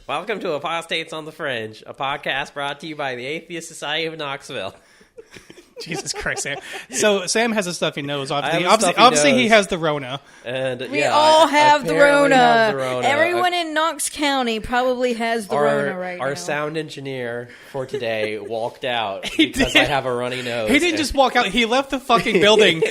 Welcome to Apostates on the Fringe, a podcast brought to you by the Atheist Society of Knoxville. Jesus Christ, Sam. So Sam has a stuffy nose. Obviously he has the Rona. And we all have the Rona. Rona. Everyone in Knox County probably has the Rona right now. Our sound engineer for today walked out because I have a runny nose. He didn't just walk out. He left the fucking building.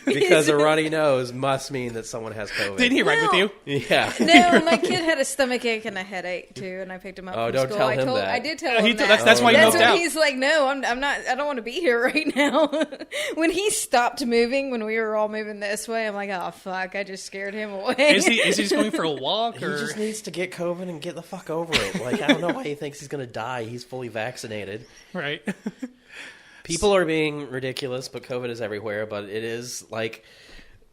Because a runny nose must mean that someone has COVID. Didn't he ride with you? Yeah. No, my kid had a stomachache and a headache too, and I picked him up from don't school. tell him that. I did tell him that. That's why he moved out. He's like, no, I'm not. I don't want to be here right now. When he stopped moving, when we were all moving this way, I'm like, oh fuck! I just scared him away. Is he just going for a walk? Or? He just needs to get COVID and get the fuck over it. Like, I don't know why he thinks he's going to die. He's fully vaccinated. Right. People are being ridiculous, but COVID is everywhere. But it is like...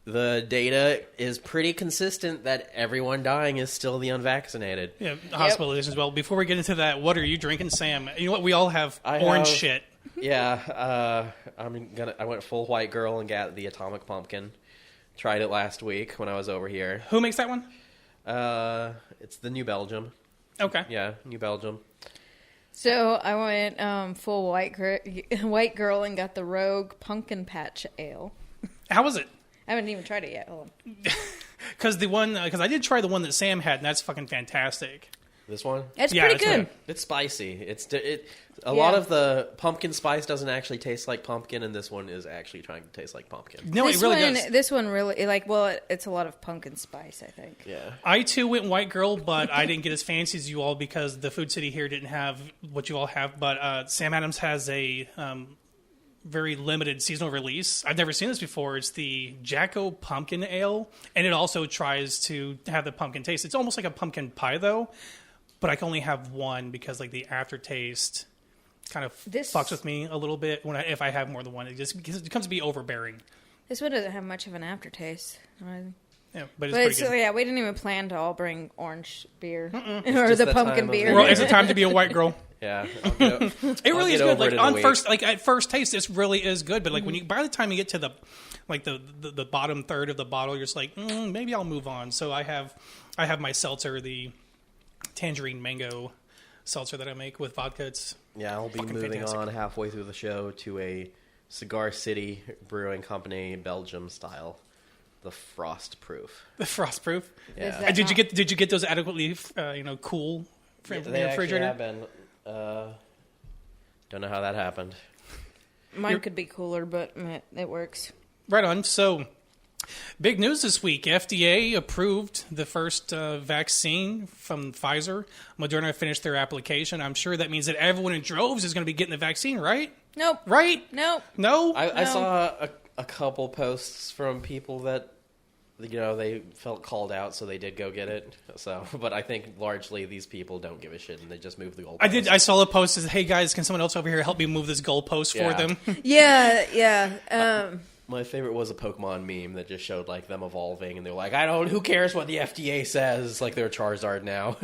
The data is pretty consistent that everyone dying is still the unvaccinated. Yeah, hospitalizations as well. Before we get into that, what are you drinking, Sam? You know what? We all have orange shit. Yeah, I went full white girl and got the Atomic Pumpkin. Tried it last week when I was over here. Who makes that one? It's the New Belgium. Okay. Yeah, New Belgium. So I went full white girl and got the Rogue Pumpkin Patch Ale. How was it? I haven't even tried it yet. Hold on. Because I did try the one that Sam had, and that's fucking fantastic. This one? It's pretty good. It's spicy. A lot of the pumpkin spice doesn't actually taste like pumpkin, and this one is actually trying to taste like pumpkin. No, it really does. This one really, it's a lot of pumpkin spice, I think. Yeah. I, too, went white girl, but I didn't get as fancy as you all because the Food City here didn't have what you all have. But Sam Adams has a... very limited seasonal release. I've never seen this before. It's the Jacko Pumpkin Ale, and it also tries to have the pumpkin taste. It's almost like a pumpkin pie, though, but I can only have one because like the aftertaste kind of fucks with me a little bit if I have more than one. It becomes to be overbearing. This one doesn't have much of an aftertaste. Yeah, but it's pretty good. Yeah, we didn't even plan to all bring orange beer or the pumpkin beer. Well, it's the time to be a white girl. Yeah, it really is good. Like at first taste, this really is good. But like by the time you get to the bottom third of the bottle, you're just like, maybe I'll move on. So I have my seltzer, the tangerine mango seltzer that I make with vodka. I'll be moving on halfway through the show to a Cigar City Brewing Company Belgium style, the Frost Proof. The Frost Proof. Yeah. Did you get those adequately cool from the refrigerator? Have been. Don't know how that happened. Mine could be cooler, but it works. Right on. So, big news this week. FDA approved the first vaccine from Pfizer. Moderna finished their application. I'm sure that means that everyone in droves is going to be getting the vaccine, right? Nope. Right? Nope. No? I saw a couple posts from people that... they felt called out, so they did go get it. But I think largely these people don't give a shit, and they just move the goalpost. I saw a post that said, "Hey guys, can someone else over here help me move this goalpost for them?" Yeah. My favorite was a Pokemon meme that just showed like them evolving, and they're like, who cares what the FDA says? Like they're Charizard now.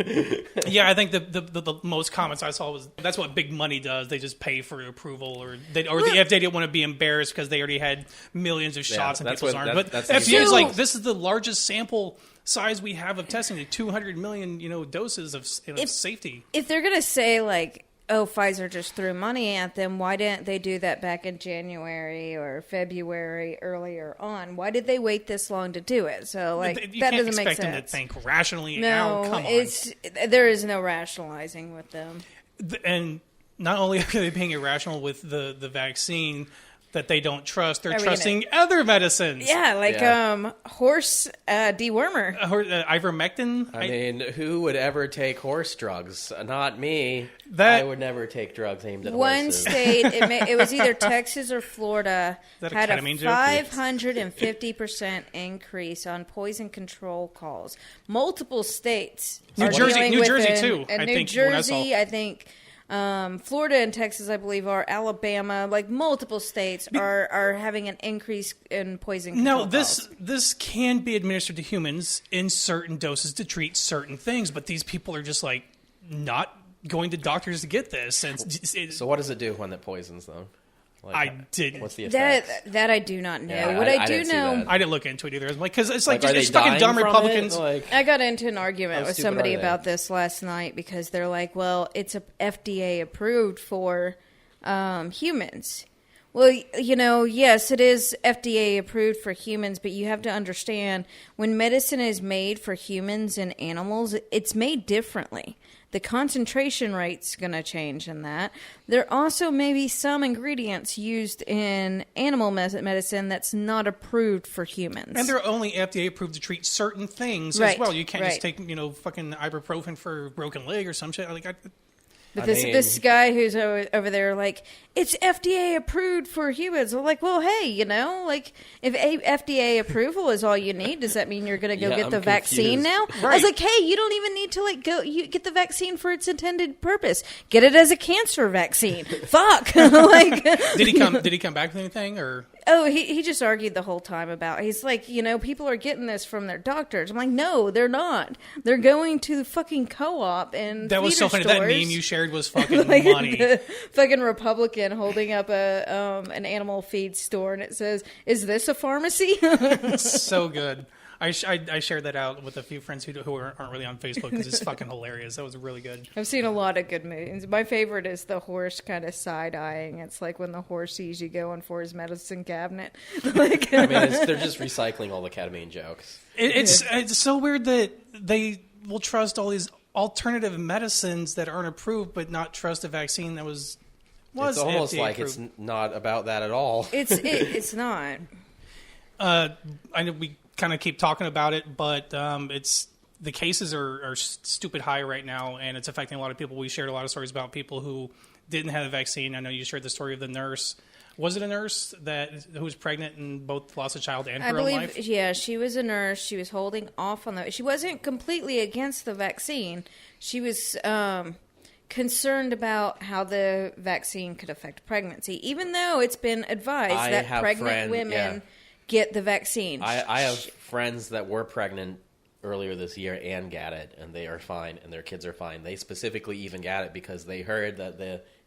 Yeah, I think the most comments I saw was that's what big money does. They just pay for approval, or the FDA didn't want to be embarrassed because they already had millions of shots in people's arms. But FDA is like, this is the largest sample size we have of testing, 200 million doses of safety. If they're gonna say like, oh, Pfizer just threw money at them, why didn't they do that back in January or February earlier on? Why did they wait this long to do it? So, that doesn't make sense. You can't expect them to think rationally. No, come on. There is no rationalizing with them. And not only are they being irrational with the vaccine that they don't trust, they're trusting other medicines. Yeah, horse dewormer. Ivermectin. I mean, who would ever take horse drugs? Not me. I would never take drugs aimed at horses. One state, it was either Texas or Florida, had a 550% increase on poison control calls. Multiple states. New Jersey too. And New Jersey, I think. Florida and Texas, I believe, are Alabama. Like multiple states are having an increase in poison control. No, this can be administered to humans in certain doses to treat certain things, but these people are just like not going to doctors to get this. And so what does it do when it poisons them? Like, I didn't. What's the effects? That I do not know. Yeah, what I do didn't see know, that. I didn't look into it either. Because it's like are it's they fucking dumb dying from Republicans. it? Like, I got into an argument How with stupid somebody are they? about this last night because they're like, well, it's FDA approved for humans. Well, yes, it is FDA approved for humans, but you have to understand when medicine is made for humans and animals, it's made differently. The concentration rate's going to change in that. There also may be some ingredients used in animal medicine that's not approved for humans. And they're only FDA approved to treat certain things Right, as well. You can't just right. take, fucking ibuprofen for a broken leg or some shit. But this guy who's over there, like, it's FDA approved for humans. I'm like, well, hey, if FDA approval is all you need, does that mean you're going to go get the vaccine now? Right. I was like, hey, you don't even need to you get the vaccine for its intended purpose. Get it as a cancer vaccine. Fuck. Did he come back with anything or? Oh, he just argued the whole time about. He's like, people are getting this from their doctors. I'm like, no, they're not. They're going to the fucking co-op and That was so funny. stores. That meme you shared was fucking Like money. the fucking Republican holding up an animal feed store, and it says, "Is this a pharmacy?" So good. I shared that out with a few friends who aren't really on Facebook because it's fucking hilarious. That was really good. I've seen a lot of good movies. My favorite is the horse kind of side-eyeing. It's like when the horse sees you going for his medicine cabinet. Like, I mean, they're just recycling all the ketamine jokes. It's so weird that they will trust all these alternative medicines that aren't approved, but not trust a vaccine that was It's almost FDA like approved. it's not about that at all. it's not. I know we kind of keep talking about it, but it's the cases are stupid high right now, and it's affecting a lot of people. We shared a lot of stories about people who didn't have the vaccine. I know you shared the story of the nurse. Was it a nurse who was pregnant and both lost a child and her own life? Yeah, she was a nurse. She was holding off on she wasn't completely against the vaccine. She was concerned about how the vaccine could affect pregnancy, even though it's been advised that pregnant women get the vaccine. I have friends that were pregnant earlier this year and got it, and they are fine, and their kids are fine. They specifically even got it because they heard that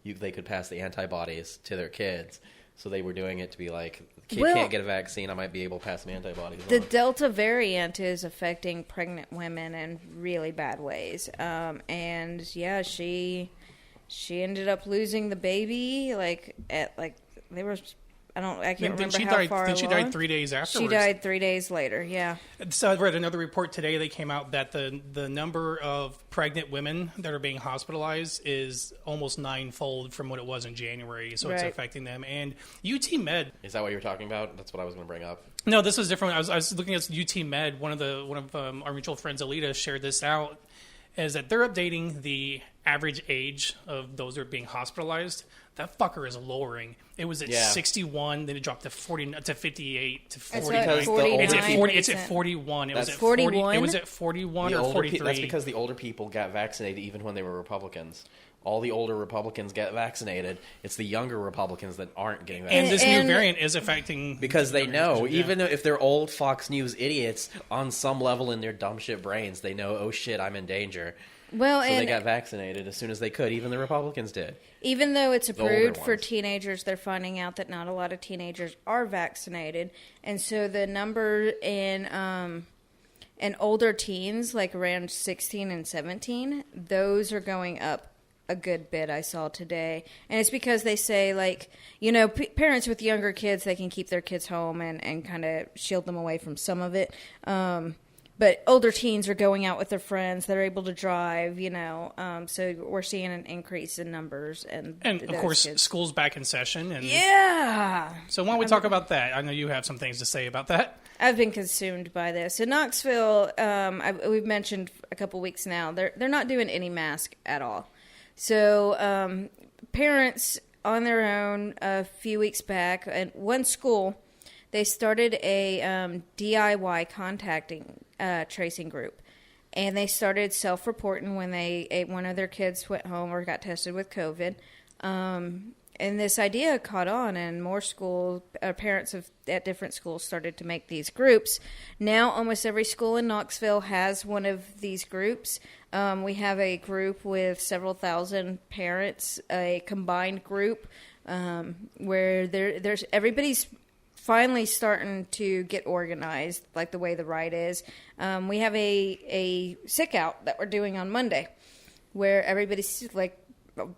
they could pass the antibodies to their kids. So they were doing it to be like, the kid can't get a vaccine, I might be able to pass some antibodies on. The Delta variant is affecting pregnant women in really bad ways. And yeah, she ended up losing the baby I can't remember how far along. Then she died 3 days afterwards. She died 3 days later, yeah. So I read another report today that came out that the number of pregnant women that are being hospitalized is almost ninefold from what it was in January. So it's affecting them. And UT Med. Is that what you were talking about? That's what I was going to bring up. No, this was different. I was looking at UT Med. One of our mutual friends, Alita, shared this out. Is that they're updating the average age of those that are being hospitalized. That fucker is lowering. It was at 61, then it dropped to 40, to 58, to 49. It's at 41. It was at 41. It was at 41 or 43. That's because the older people got vaccinated even when they were Republicans. All the older Republicans get vaccinated. It's the younger Republicans that aren't getting vaccinated. And this new variant is affecting... Because they know, even if they're old Fox News idiots, on some level in their dumb shit brains, they know, oh shit, I'm in danger. Well, so they got vaccinated as soon as they could. Even the Republicans did. Even though it's approved for teenagers, they're finding out that not a lot of teenagers are vaccinated. And so the number in older teens, like around 16 and 17, those are going up a good bit, I saw today. And it's because they say, parents with younger kids, they can keep their kids home and kind of shield them away from some of it. But older teens are going out with their friends. They're able to drive, so we're seeing an increase in numbers. And of course, school's back in session. And yeah. So why don't we talk about that? I know you have some things to say about that. I've been consumed by this. In Knoxville, we've mentioned a couple weeks now, they're not doing any mask at all. So parents on their own a few weeks back at one school, they started a DIY contacting tracing group, and they started self-reporting when one of their kids went home or got tested with COVID. And this idea caught on, and more parents at different schools started to make these groups. Now almost every school in Knoxville has one of these groups. We have a group with several thousand parents, a combined group where there's everybody's finally starting to get organized, like the way the right is. We have a sick out that we're doing on Monday, where everybody's like,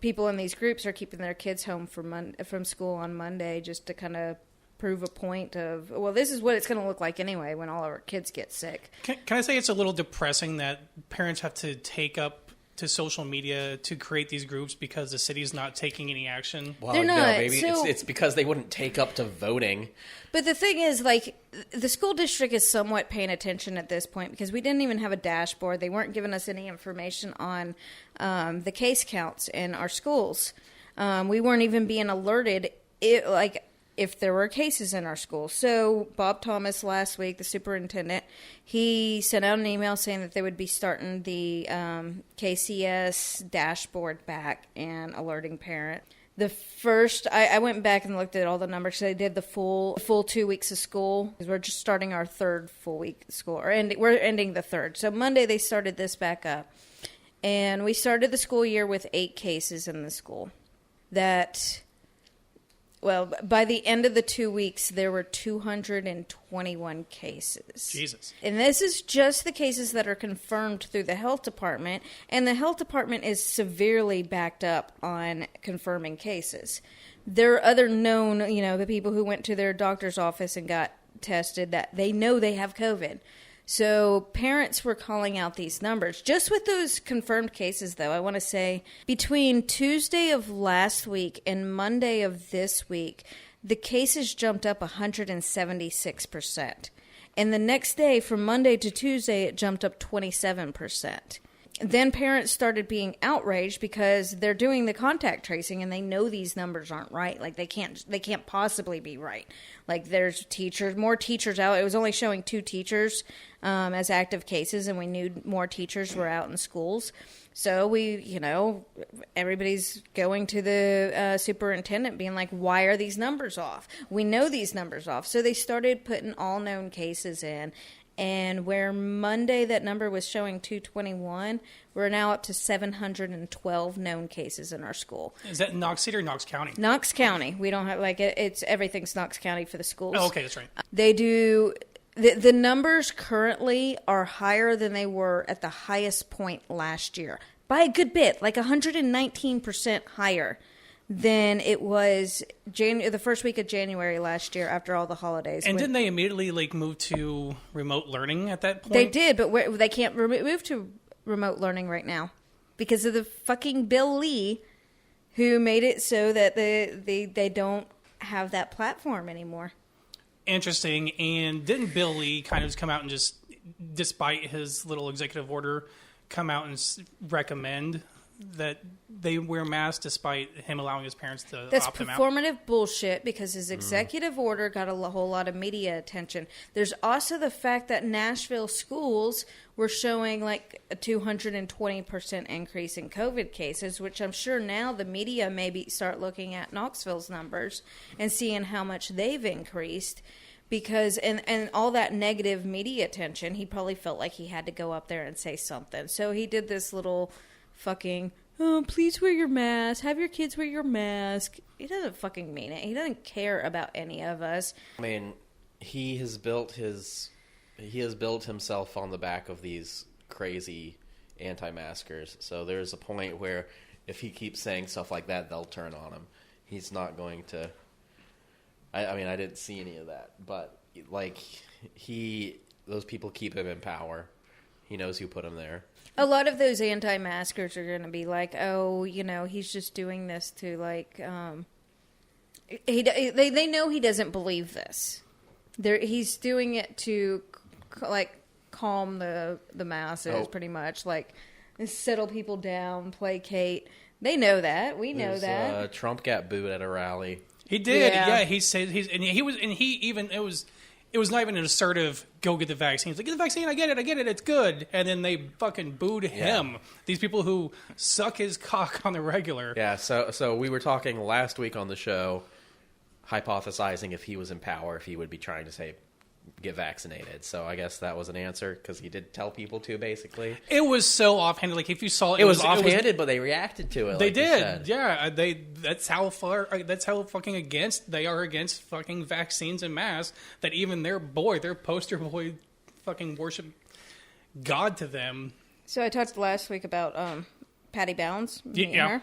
people in these groups are keeping their kids home from school on Monday just to kind of prove a point of, well, this is what it's going to look like anyway when all of our kids get sick. Can I say it's a little depressing that parents have to take up to social media to create these groups because the city's not taking any action? Well, They're not. no, maybe So, it's because they wouldn't take up to voting. But the thing is, like, the school district is somewhat paying attention at this point because we didn't even have a dashboard. They weren't giving us any information on the case counts in our schools. We weren't even being alerted, if there were cases in our school. So Bob Thomas last week, the superintendent, he sent out an email saying that they would be starting the KCS dashboard back and alerting parents. The first, I went back and looked at all the numbers. So they did the full 2 weeks of school. We're just starting our third full week of school, we're ending the third. So Monday they started this back up. And we started the school year with 8 cases in the school. Well, by the end of the 2 weeks, there were 221 cases. Jesus. And this is just the cases that are confirmed through the health department. And the health department is severely backed up on confirming cases. There are other known, the people who went to their doctor's office and got tested that they know they have COVID. So parents were calling out these numbers. Just with those confirmed cases, though, I want to say between Tuesday of last week and Monday of this week, the cases jumped up 176%. And the next day, from Monday to Tuesday, it jumped up 27%. Then parents started being outraged because they're doing the contact tracing and they know these numbers aren't right. Like they can't possibly be right. Like there's more teachers out. It was only showing 2 teachers as active cases, and we knew more teachers were out in schools. So everybody's going to the superintendent being like, why are these numbers off? We know these numbers off. So they started putting all known cases in. And where Monday that number was showing 221, we're now up to 712 known cases in our school. Is that Knox City or Knox County? Knox County. We don't have it's everything's Knox County for the schools. Oh, okay, that's right. They do. The numbers currently are higher than they were at the highest point last year by a good bit, like 119% higher than it was the first week of January last year after all the holidays. And didn't they immediately move to remote learning at that point? They did, but they can't move to remote learning right now because of the fucking Bill Lee, who made it so that they don't have that platform anymore. Interesting. And didn't Bill Lee kind of just come out and just, despite his little executive order, come out and recommend that they wear masks despite him allowing his parents to opt them out? That's performative bullshit because his executive order got a whole lot of media attention. There's also the fact that Nashville schools were showing like a 220% increase in COVID cases, which I'm sure now the media maybe start looking at Knoxville's numbers and seeing how much they've increased. Because, and all that negative media attention, he probably felt like he had to go up there and say something. So he did this little fucking, oh, please wear your mask. Have your kids wear your mask. He doesn't fucking mean it. He doesn't care about any of us. I mean, he has built himself on the back of these crazy anti-maskers. So there's a point where if he keeps saying stuff like that, they'll turn on him. He's not going to. I mean, I didn't see any of that, but those people keep him in power. He knows who put him there. A lot of those anti-maskers are going to be like, oh, he's just doing this to they know he doesn't believe this. He's doing it to calm the masses, pretty much, settle people down, placate. They know that. We know that. Trump got booed at a rally. He did. Yeah, he said it was not even an assertive go get the vaccine. He's like, get the vaccine, I get it, it's good. And then they fucking booed him. These people who suck his cock on the regular. Yeah, so we were talking last week on the show, hypothesizing if he was in power, if he would be trying to say, get vaccinated. So I guess that was an answer because he did tell people to, basically. It was so offhanded. Like, if you saw it was offhanded, but they reacted to it. They like did. Yeah. That's how fucking against they are against fucking vaccines and masks, that even their poster boy fucking worship God to them. So I talked last week about Patty Bounds. Yeah. Her.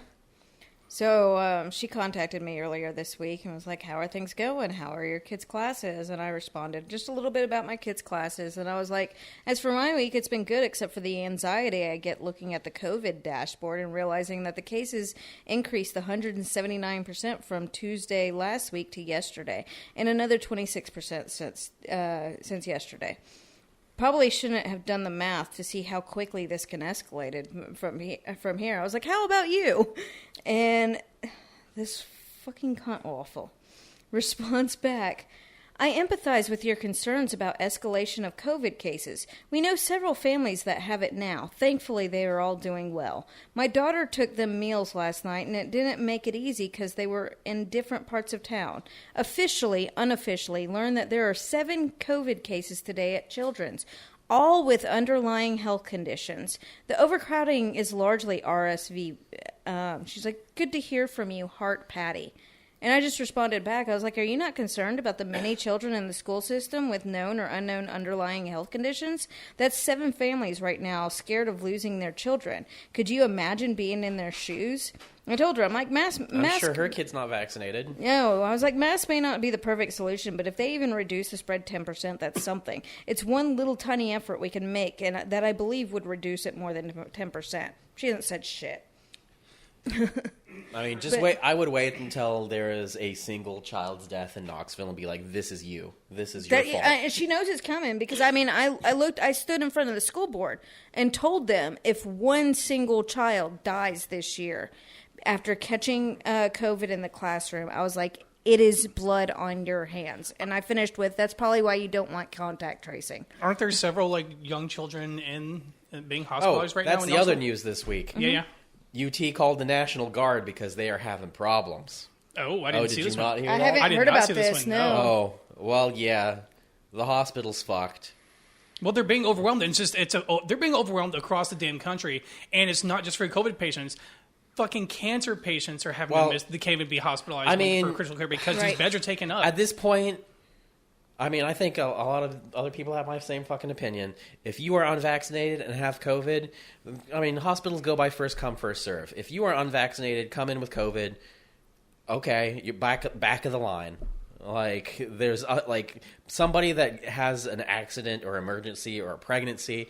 So she contacted me earlier this week and was like, how are things going? How are your kids' classes? And I responded just a little bit about my kids' classes. And I was like, as for my week, it's been good, except for the anxiety I get looking at the COVID dashboard and realizing that the cases increased 179% from Tuesday last week to yesterday, and another 26% since yesterday. Probably shouldn't have done the math to see how quickly this can escalate from here. I was like, how about you? And this fucking awful response back. I empathize with your concerns about escalation of COVID cases. We know several families that have it now. Thankfully, they are all doing well. My daughter took them meals last night, and it didn't make it easy because they were in different parts of town. Officially, unofficially, learned that there are 7 COVID cases today at Children's, all with underlying health conditions. The overcrowding is largely RSV. She's like, good to hear from you, Heart Patty. And I just responded back. I was like, are you not concerned about the many children in the school system with known or unknown underlying health conditions? That's 7 families right now scared of losing their children. Could you imagine being in their shoes? I told her, I'm like, mask. I'm sure her kid's not vaccinated. No, I was like, masks may not be the perfect solution, but if they even reduce the spread 10%, that's something. It's one little tiny effort we can make, and that I believe would reduce it more than 10%. She hasn't said shit. I mean, wait. I would wait until there is a single child's death in Knoxville and be like, "This is you. This is your fault." She knows it's coming because I stood in front of the school board and told them if one single child dies this year after catching COVID in the classroom, I was like, it is blood on your hands. And I finished with, that's probably why you don't want contact tracing. Aren't there several young children being hospitalized right now? That's the other news this week. Mm-hmm. Yeah. UT called the National Guard because they are having problems. Oh, I didn't see this one. Not hear I that? haven't heard about this, no. Oh, well, yeah. The hospital's fucked. Well, they're being overwhelmed. And they're being overwhelmed across the damn country. And it's not just for COVID patients. Fucking cancer patients are having to miss. They can't even be hospitalized for critical care because these beds are taken up. At this point, I mean, I think a lot of other people have my same fucking opinion. If you are unvaccinated and have COVID, I mean, hospitals go by first come, first serve. If you are unvaccinated, come in with COVID, okay, you're back of the line. Like, there's, somebody that has an accident or emergency or a pregnancy,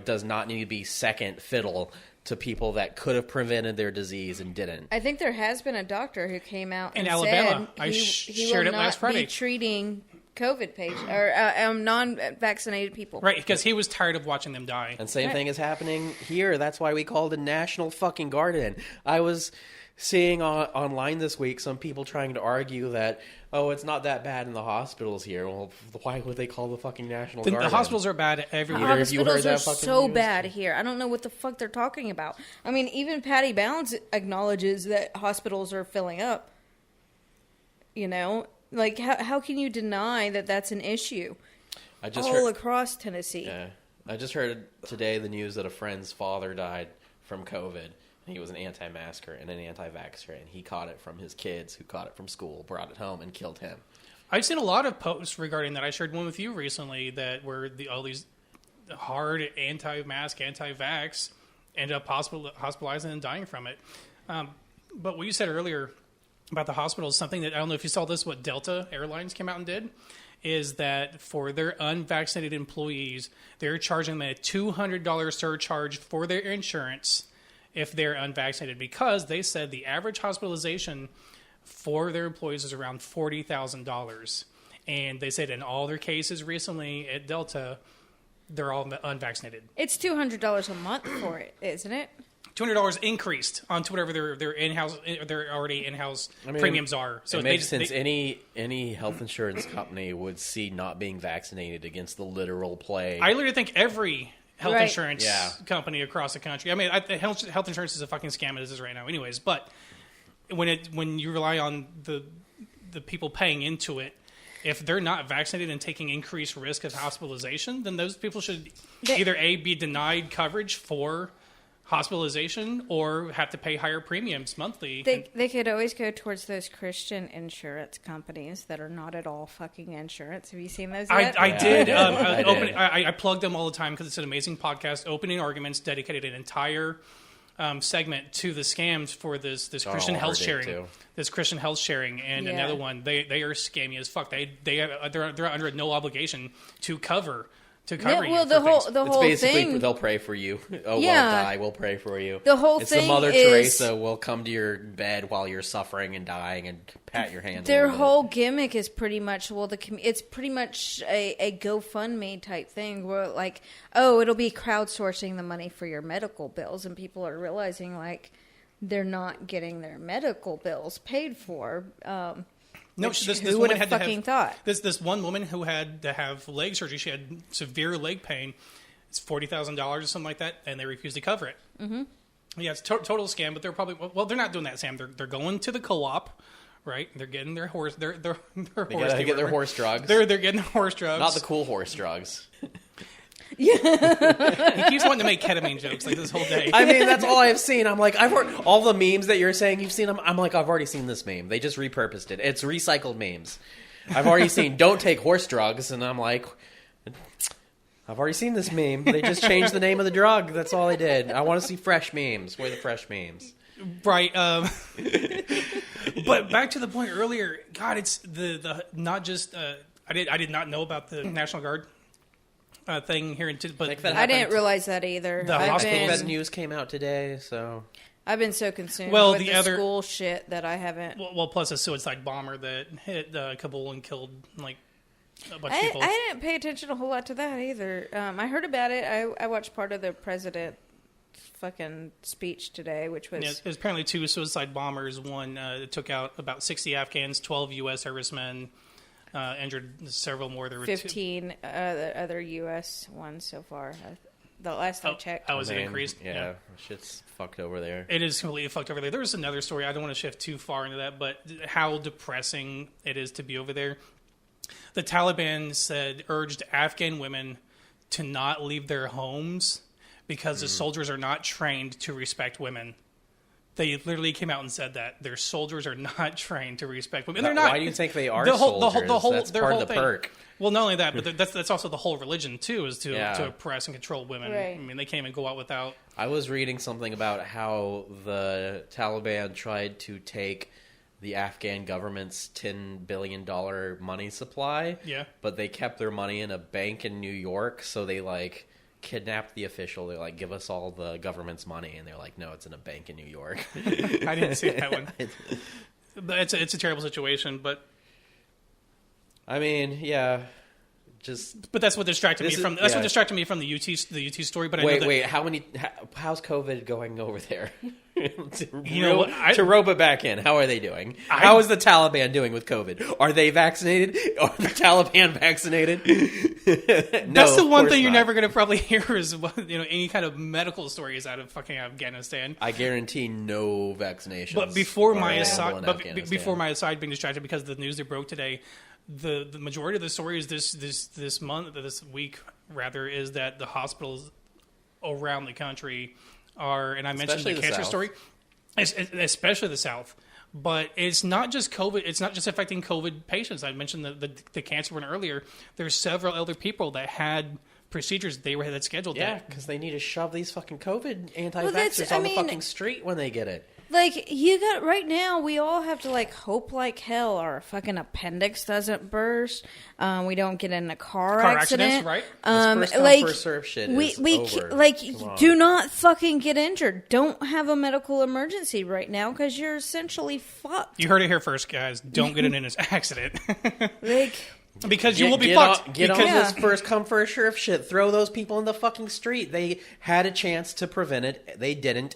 does not need to be second fiddle to people that could have prevented their disease and didn't. I think there has been a doctor who came out in and Alabama. said I shared it last Friday. He will not be treating COVID patients or non-vaccinated people. Right, because he was tired of watching them die. And same thing is happening here. That's why we called the National fucking Guard in. I was seeing online this week some people trying to argue that, it's not that bad in the hospitals here. Well, why would they call the fucking National Guard The hospitals are bad everywhere. Hospitals are so bad here. I don't know what the fuck they're talking about. I mean, even Patty Bounds acknowledges that hospitals are filling up. You know? Like, how can you deny that that's an issue across Tennessee? Yeah. I just heard today the news that a friend's father died from COVID. He was an anti-masker and an anti-vaxxer, and he caught it from his kids who caught it from school, brought it home, and killed him. I've seen a lot of posts regarding that. I shared one with you recently that where all these hard anti-mask, anti-vax end up hospitalizing and dying from it. But what you said earlier about the hospitals, something that I don't know if you saw this, what Delta Airlines came out and did, is that for their unvaccinated employees, they're charging them a $200 surcharge for their insurance if they're unvaccinated, because they said the average hospitalization for their employees is around $40,000. And they said in all their cases recently at Delta, they're all unvaccinated. It's $200 a month for it, isn't it? $200 increased onto whatever their in-house, their already in-house premiums are. So it makes sense. Any health insurance company would see not being vaccinated against the literal plague. I literally think every health insurance company across the country. I mean, health insurance is a fucking scam as it is right now, anyways. But when you rely on the people paying into it, if they're not vaccinated and taking increased risk of hospitalization, then those people should either be denied coverage for hospitalization or have to pay higher premiums monthly. They could always go towards those Christian insurance companies that are not at all fucking insurance. Have you seen those yet? I did. did. I plug them all the time because it's an amazing podcast. Opening Arguments dedicated an entire segment to the scams for this Christian health sharing. This Christian health sharing, and another one. They are scammy as fuck. They're under no obligation to cover. You the whole basically thing. They'll pray for you. Well, die. We'll pray for you. The whole it's thing the Mother is, Teresa will come to your bed while you're suffering and dying and pat your hand. Their whole gimmick is pretty much it's pretty much a GoFundMe type thing where like, oh, it'll be crowdsourcing the money for your medical bills, and people are realizing like they're not getting their medical bills paid for. No, this who woman would had have fucking thought? This one woman who had to have leg surgery. She had severe leg pain. It's $40,000 or something like that, and they refused to cover it. Mm-hmm. Yeah, it's total scam. But they're probably they're not doing that, Sam. They're going to the co-op, right? They're getting their horse. They gotta get their horse drugs. They're getting their horse drugs. Not the cool horse drugs. He keeps wanting to make ketamine jokes like this whole day. I mean, that's all I've seen. I'm like, I've heard all the memes that you're saying you've seen them. I'm like, I've already seen this meme. They just repurposed it. It's recycled memes. I've already seen don't take horse drugs, and I'm like, I've already seen this meme. They just changed the name of the drug. That's all they did. I want to see fresh memes. Where are the fresh memes? Right. But back to the point earlier. God, it's the not just. I did not know about the National Guard thing here, but I didn't realize that either. I think that news came out today, so I've been so consumed with the other school shit that I haven't. Well, plus a suicide bomber that hit Kabul and killed like a bunch of people. I didn't pay attention a whole lot to that either. I heard about it. I watched part of the president's fucking speech today, which was it was apparently 2 suicide bombers. One took out about 60 Afghans, 12 U.S. servicemen. Injured several more. There were 15 other U.S. ones so far. The last I checked. It increased. Yeah, shit's fucked over there. It is completely fucked over there. There was another story. I don't want to shift too far into that, but how depressing it is to be over there. The Taliban urged Afghan women to not leave their homes because the soldiers are not trained to respect women. They literally came out and said that their soldiers are not trained to respect women. And they're not. Why do you think they are soldiers? That's part of the perk. Well, not only that, but that's also the whole religion too, is to oppress and control women. Right. I mean, they can't even go out without. I was reading something about how the Taliban tried to take the Afghan government's $10 billion money supply. Yeah. But they kept their money in a bank in New York, so they kidnapped the official. They're like, give us all the government's money, and they're like, no, it's in a bank in New York. I didn't see that one. But it's a terrible situation, but I mean, yeah, but that's what distracted me from. That's what distracted me from the UT story. But how's COVID going over there? To rope it back in, how are they doing? How is the Taliban doing with COVID? Are they vaccinated? Are the Taliban vaccinated? That's the one thing you're never going to probably hear is any kind of medical stories out of fucking Afghanistan. I guarantee no vaccinations. But before my aside being distracted because of the news that broke today, the majority of the stories this week is that the hospitals around the country are, and I mentioned the cancer story, especially the South. But it's not just COVID. It's not just affecting COVID patients. I mentioned the cancer one earlier. There's several other people that had procedures they had scheduled. Yeah, because they need to shove these fucking COVID anti-vaxxers on the fucking street when they get it. Like, you got, right now, we all have to, hope like hell our fucking appendix doesn't burst. We don't get in a car accident. Right? This first come, first serve shit is over. Do not fucking get injured. Don't have a medical emergency right now because you're essentially fucked. You heard it here first, guys. Don't get in an accident. Because you will be fucked. Get on this first come, first serve shit. Throw those people in the fucking street. They had a chance to prevent it. They didn't.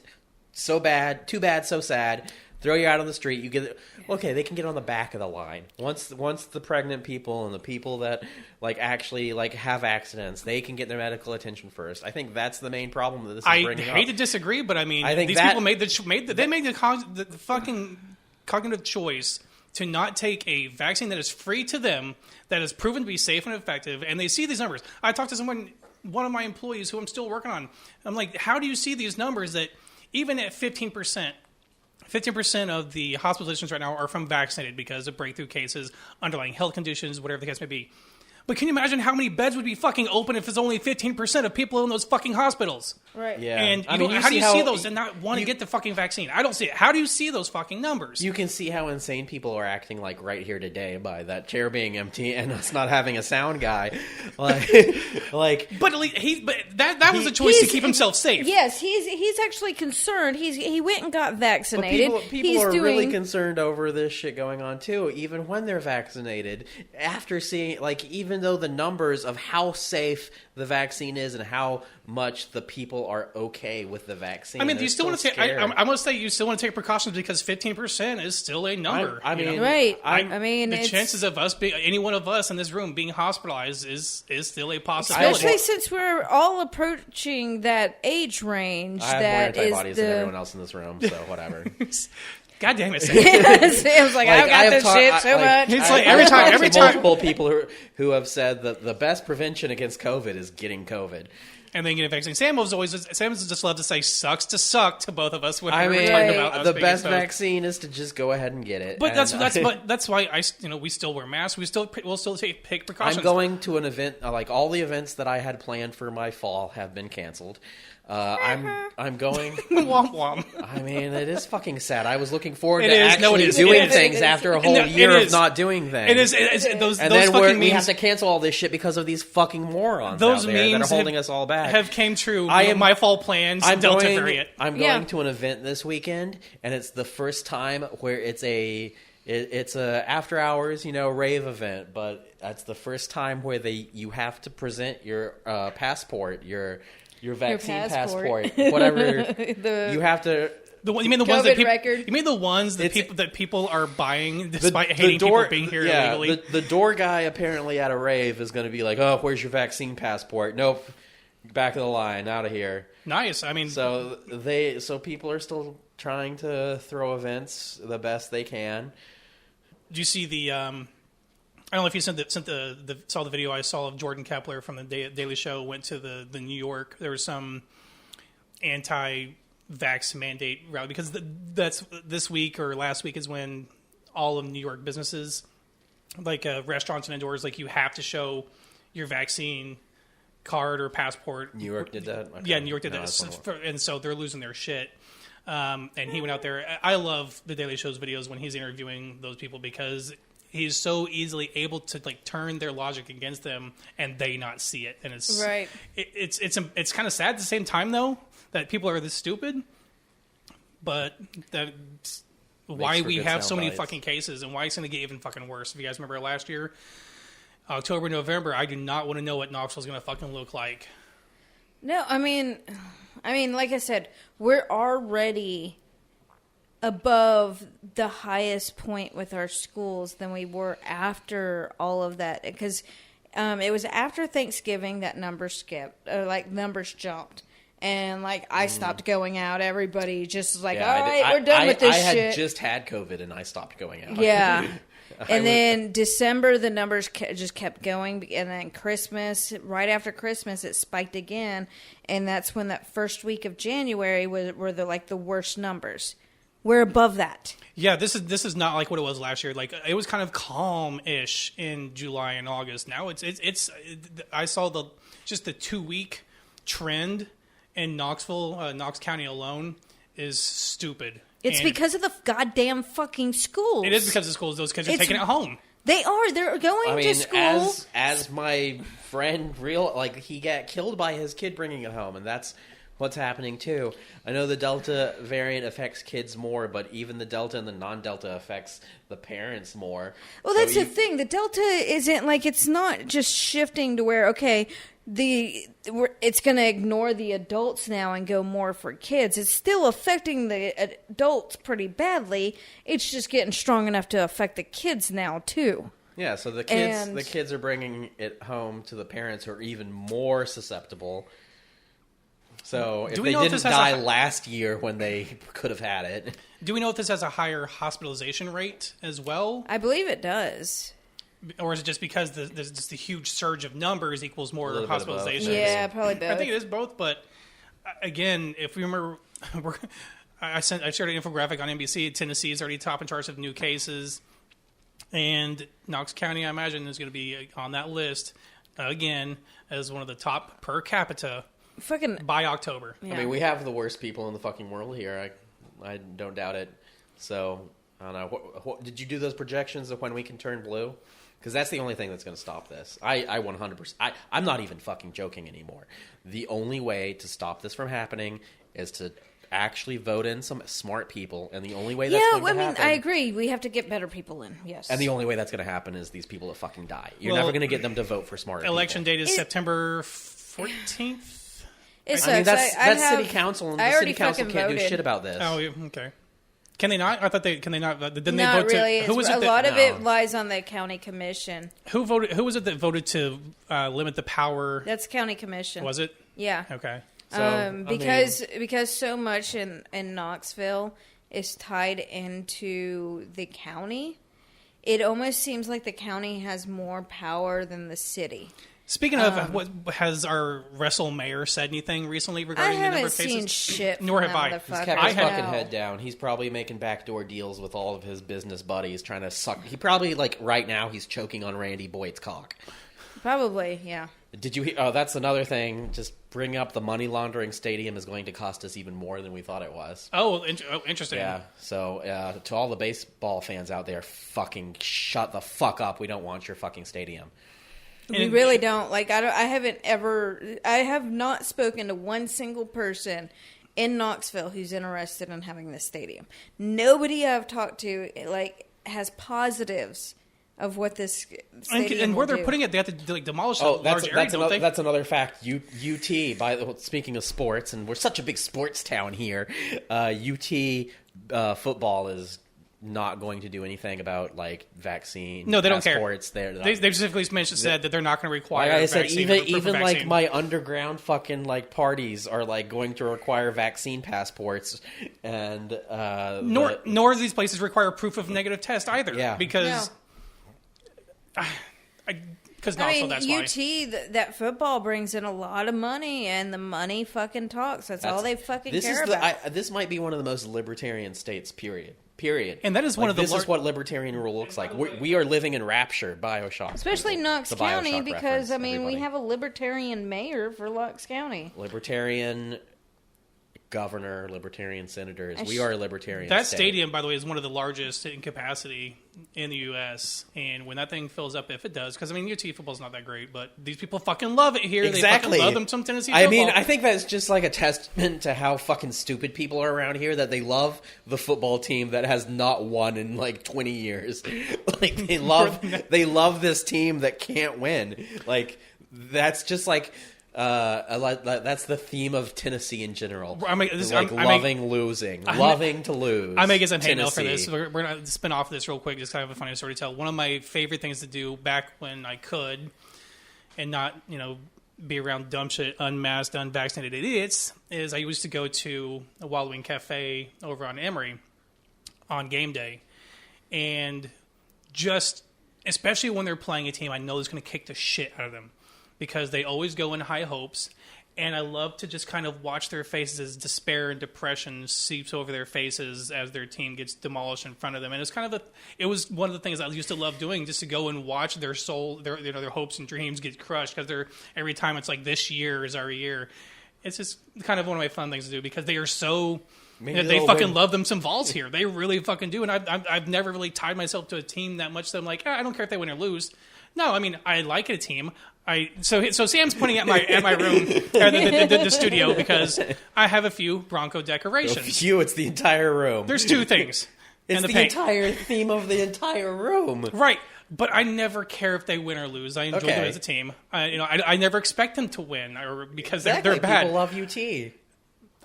So bad, too bad, so sad. Throw you out on the street. You get okay. They can get on the back of the line. Once the pregnant people and the people that actually have accidents, they can get their medical attention first. I think that's the main problem that this is bringing up. I hate to disagree, but I mean, these people made the fucking cognitive choice to not take a vaccine that is free to them, that is proven to be safe and effective, and they see these numbers. I talked to one of my employees who I'm still working on. I'm like, how do you see these numbers that even at 15%, 15% of the hospitalizations right now are from vaccinated because of breakthrough cases, underlying health conditions, whatever the case may be. But can you imagine how many beds would be fucking open if it's only 15% of people in those fucking hospitals? Right. Yeah. And how do you see those and not want to get the fucking vaccine? I don't see it. How do you see those fucking numbers? You can see how insane people are acting, like right here today, by that chair being empty and us not having a sound guy. But that was a choice to keep himself safe. Yes, he's actually concerned. He went and got vaccinated. But people are really concerned over this shit going on too, even when they're vaccinated. After seeing, even though the numbers of how safe the vaccine is and how much the people are okay with the vaccine. I mean, do you still want to take? I'm going to say you still want to take precautions because 15% is still a number. Right. The chances of us being any one of us in this room being hospitalized is still a possibility. Especially since we're all approaching that age range. I have more antibodies than everyone else in this room, so whatever. God damn it, Sam. Sam's like, I've got this shit so much. It's like every time. Multiple people who have said that the best prevention against COVID is getting COVID. And then get a vaccine. Sam just loved to say "sucks to suck" to both of us when we were talking talking about the best vaccine is to just go ahead and get it. But that's why we still wear masks. We'll still take precautions. I'm going to an event. All the events that I had planned for my fall have been canceled. I'm going. Womp womp. I mean, it is fucking sad. I was looking forward to actually doing things after a whole year of not doing things. It is. Those then fucking we have to cancel all this shit because of these fucking morons out there that are holding us all back. Have came true. My fall plans. Delta variant. I'm going to an event this weekend, and it's the first time where it's a after hours, rave event, but that's the first time where you have to present your passport, your vaccine passport, whatever. You have to. You mean the ones that people? You mean the ones that people are buying despite hating people being here illegally? The door guy apparently at a rave is going to be like, "Oh, where's your vaccine passport? Nope, back of the line, out of here." Nice. I mean, so people are still trying to throw events the best they can. Do you see the? I don't know if you saw the video I saw of Jordan Kepler from the Daily Show went to the New York. There was some anti-vax mandate rally because that's this week or last week is when all of New York businesses, restaurants and indoors, you have to show your vaccine card or passport. New York did that? Okay. Yeah, New York did that. And so they're losing their shit. And he went out there. I love the Daily Show's videos when he's interviewing those people because he's so easily able to turn their logic against them and they not see it. And it's right. It's kind of sad at the same time though that people are this stupid. But that's why we have so many fucking cases and why it's going to get even fucking worse. If you guys remember last year, October, November, I do not want to know what Knoxville's going to fucking look like. No, I mean, like I said, we're already above the highest point with our schools than we were after all of that. Because it was after Thanksgiving that numbers jumped. And, I stopped going out. Everybody just was all right, we're done with this shit. I had just had COVID and I stopped going out. Yeah. And then December, the numbers just kept going. And then Christmas, right after Christmas, it spiked again. And that's when that first week of January were the worst numbers. We're above that. Yeah, this is not like what it was last year. It was kind of calm-ish in July and August. Now it's I saw the 2-week trend in Knoxville, Knox County alone is stupid. It's because of the goddamn fucking schools. It is because of the schools. Those kids are taking it home. They are. They're going to school. As my friend he got killed by his kid bringing it home, and that's what's happening too. I know the Delta variant affects kids more, but even the Delta and the non-Delta affects the parents more. Well, that's the thing. The Delta isn't it's not just shifting to where it's going to ignore the adults now and go more for kids. It's still affecting the adults pretty badly. It's just getting strong enough to affect the kids now too. Yeah, so the kids are bringing it home to the parents who are even more susceptible. So if they didn't die last year when they could have had it. Do we know if this has a higher hospitalization rate as well? I believe it does. Or is it just because there's just a huge surge of numbers equals more hospitalizations? Yeah, probably both. I think it is both, but again, if we remember, I shared an infographic on NBC. Tennessee is already top in charts of new cases, and Knox County, I imagine, is going to be on that list again as one of the top per capita by October. Yeah. I mean, we have the worst people in the fucking world here. I don't doubt it. So, I don't know. Did you do those projections of when we can turn blue? Because that's the only thing that's going to stop this. I 100%. I'm not even fucking joking anymore. The only way to stop this from happening is to actually vote in some smart people, and the only way that's going to happen... I agree. We have to get better people in, yes. And the only way that's going to happen is these people to fucking die. You're never going to get them to vote for smarter election date is September 14th? It sucks. I mean, that's city council, and the city council can't do shit about this. Oh, okay. Can they not? I thought can they not? Didn't not they vote really. Who was it? A lot of it lies on the county commission. Who voted? Who was it that voted to limit the power? That's county commission. Was it? Yeah. Okay. So, because so much in Knoxville is tied into the county, it almost seems like the county has more power than the city. Speaking of, what has our Wrestle Mayor said anything recently regarding the number of cases? I haven't seen shit. Nor have I. He's kept his fucking head down. He's probably making backdoor deals with all of his business buddies, trying to suck. He probably, right now, he's choking on Randy Boyd's cock. Probably, yeah. Did you hear? Oh, that's another thing. Just bring up the money laundering stadium is going to cost us even more than we thought it was. Oh, interesting. Yeah. So, to all the baseball fans out there, fucking shut the fuck up. We don't want your fucking stadium. We really don't. I have not spoken to one single person in Knoxville who's interested in having this stadium. Nobody I've talked to, has positives of what this stadium and where will they're putting it, they have to demolish a large area, don't they? That's another fact. UT, speaking of sports, and we're such a big sports town here, UT football is not going to do anything about vaccine. No, they don't care. They specifically said that they're not going to require. Like I said, even vaccine. my underground fucking parties are going to require vaccine passports, and nor do these places require proof of negative test either. Yeah, because that's why. UT, that football brings in a lot of money, and the money fucking talks. That's all they fucking care about. This might be one of the most libertarian states. Period. And that is one of the. This is what libertarian rule looks like. We are living in rapture. BioShock, especially Knox County, because we have a libertarian mayor for Knox County. Libertarian governor, libertarian senators. We are a libertarian. That state. Stadium, by the way, is one of the largest in capacity in the U.S. And when that thing fills up, if it does, because UT football's not that great, but these people fucking love it here. Exactly. They fucking love them some Tennessee football. I mean, I think that's just a testament to how fucking stupid people are around here, that they love the football team that has not won in 20 years. They love this team that can't win. That's just that's the theme of Tennessee in general. Loving losing, loving to lose. I may get some hate mail for this. We're going to spin off this real quick, just kind of a funny story to tell. One of my favorite things to do back when I could, and not be around dumb shit, unmasked, unvaccinated idiots, is I used to go to a Wallowing Cafe over on Emory on game day, and just especially when they're playing a team I know is going to kick the shit out of them, because they always go in high hopes, and I love to just kind of watch their faces as despair and depression seeps over their faces as their team gets demolished in front of them. And it was one of the things I used to love doing, just to go and watch their soul, their hopes and dreams get crushed, because every time it's this year is our year. It's just kind of one of my fun things to do, because they are so. They fucking love them some Vols here. They really fucking do, and I've never really tied myself to a team that much that I'm I don't care if they win or lose. No, I mean, I like a team. So Sam's pointing at my room, or the studio, because I have a few Bronco decorations. A few? It's the entire room. There's two things. It's the entire theme of the entire room. Right. But I never care if they win or lose. I enjoy them as a team. I never expect them to win, or because they're bad. People love UT.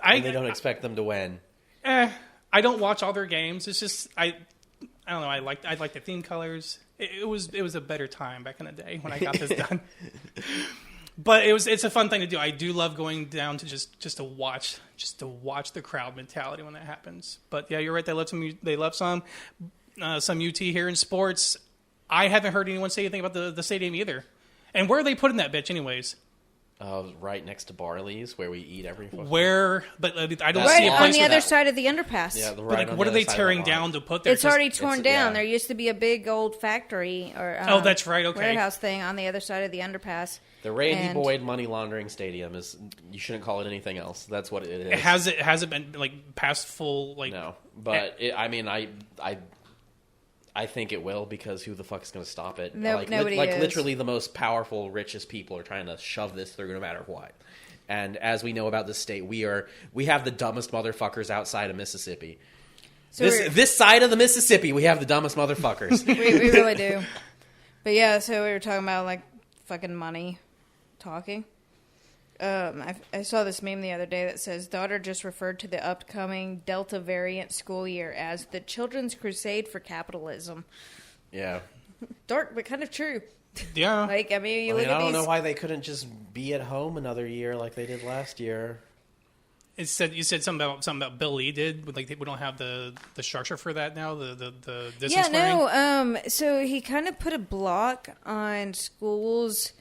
And they don't expect them to win. I don't watch all their games. It's just I don't know. I like the theme colors. It was a better time back in the day when I got this done. But it's a fun thing to do. I do love going down to just to watch the crowd mentality when that happens. But yeah, you're right. They left some UT here in sports. I haven't heard anyone say anything about the stadium either. And where are they putting that bitch anyways? Right next to Barley's, where we eat every. Where? But I don't right see a place on the other side of the underpass. Yeah, what are they tearing down to put there? It's already torn down. There used to be a big old factory or that's right. Okay, warehouse thing on the other side of the underpass. The Randy Boyd money laundering stadium is. You shouldn't call it anything else. That's what it is. Has it been like past full like? No, but I think it will, because who the fuck is going to stop it? Nobody is. Literally the most powerful, richest people are trying to shove this through no matter what. And as we know about this state, we have the dumbest motherfuckers outside of Mississippi. So this side of the Mississippi, we have the dumbest motherfuckers. we really do. But yeah, so we were talking about like fucking money talking. I saw this meme the other day that says, daughter just referred to the upcoming Delta variant school year as the children's crusade for capitalism. Yeah. Dark, but kind of true. Yeah. I don't know why they couldn't just be at home another year like they did last year. You said something about Bill Lee did. Like we don't have the structure for that now. The distance learning. So he kind of put a block on schools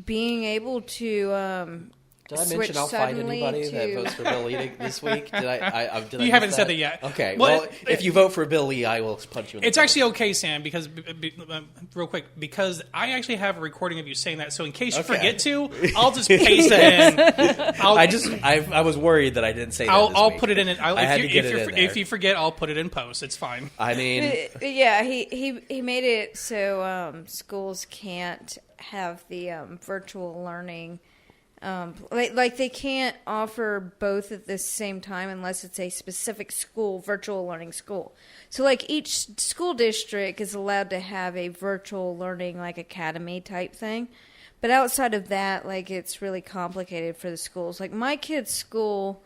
being able to. Did I mention I'll find anybody that votes for Bill Lee this week? Did I you haven't said that yet. Okay. Well, if you vote for Bill Lee, I will punch you in the face. It's actually okay, Sam, because real quick, because I actually have a recording of you saying that. So in case you forget to, I'll just paste it in. I was worried that I didn't say that. I'll put it in. If you forget, I'll put it in post. It's fine. I mean, yeah, he made it so schools can't have the virtual learning. Like they can't offer both at the same time unless it's a specific school, virtual learning school. So like each school district is allowed to have a virtual learning like academy type thing. But outside of that, like it's really complicated for the schools. Like my kid's school,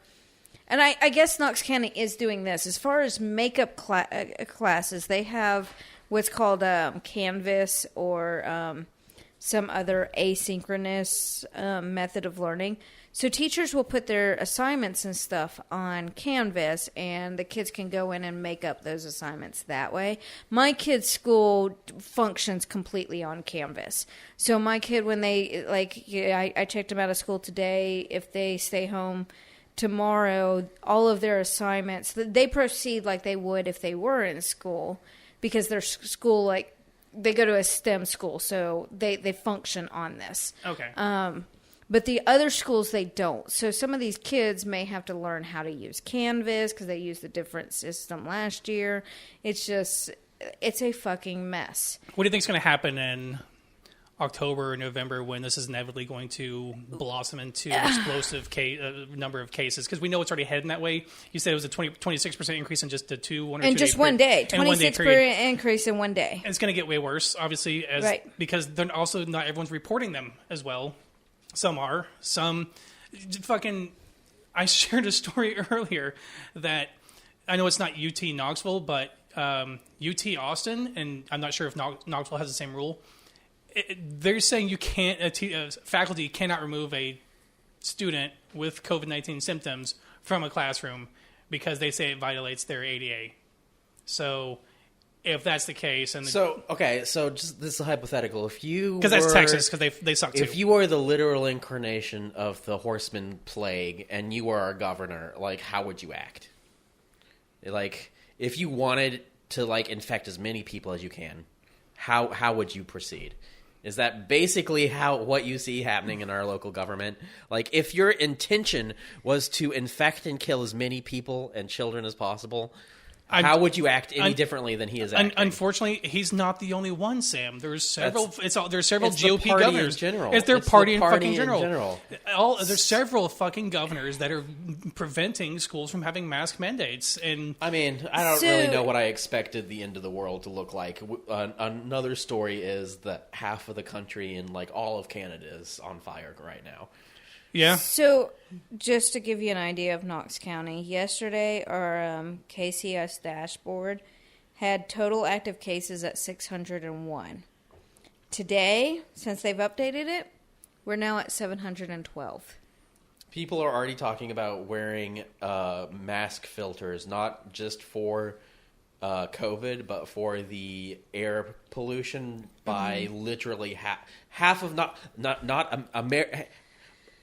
and I guess Knox County is doing this. As far as makeup classes, they have what's called Canvas or some other asynchronous method of learning. So teachers will put their assignments and stuff on Canvas, and the kids can go in and make up those assignments that way. My kid's school functions completely on Canvas. So my kid, when they, I checked them out of school today. If they stay home tomorrow, all of their assignments, they proceed like they would if they were in school, because their school, they go to a STEM school, so they function on this. Okay. But the other schools, they don't. So some of these kids may have to learn how to use Canvas because they used a different system last year. It's a fucking mess. What do you think is going to happen in October or November when this is inevitably going to blossom into explosive number of cases? Because we know it's already heading that way. You said it was a 26% increase in just one day. 26% increase in one day. And it's going to get way worse, obviously, because they're also not everyone's reporting them as well. Some are. Some fucking... I shared a story earlier that I know it's not UT Knoxville, but UT Austin, and I'm not sure if Knoxville has the same rule. They're saying you can't. Faculty cannot remove a student with COVID-19 symptoms from a classroom because they say it violates their ADA. So, if that's the case, so just this is hypothetical. If you because that's Texas, because they suck too. If you are the literal incarnation of the horseman plague and you are our governor, how would you act? If you wanted to infect as many people as you can, how would you proceed? Is that basically what you see happening in our local government? If your intention was to infect and kill as many people and children as possible, how would you act any differently than he is acting? Unfortunately, he's not the only one, Sam. There's several. There's several GOP party governors. In general. It's their party in fucking in general. There's several fucking governors that are preventing schools from having mask mandates. And I don't really know what I expected the end of the world to look like. Another story is that half of the country and all of Canada is on fire right now. Yeah. So, just to give you an idea of Knox County, yesterday our KCS dashboard had total active cases at 601. Today, since they've updated it, We're now at 712. People are already talking about wearing mask filters, not just for COVID, but for the air pollution by literally half of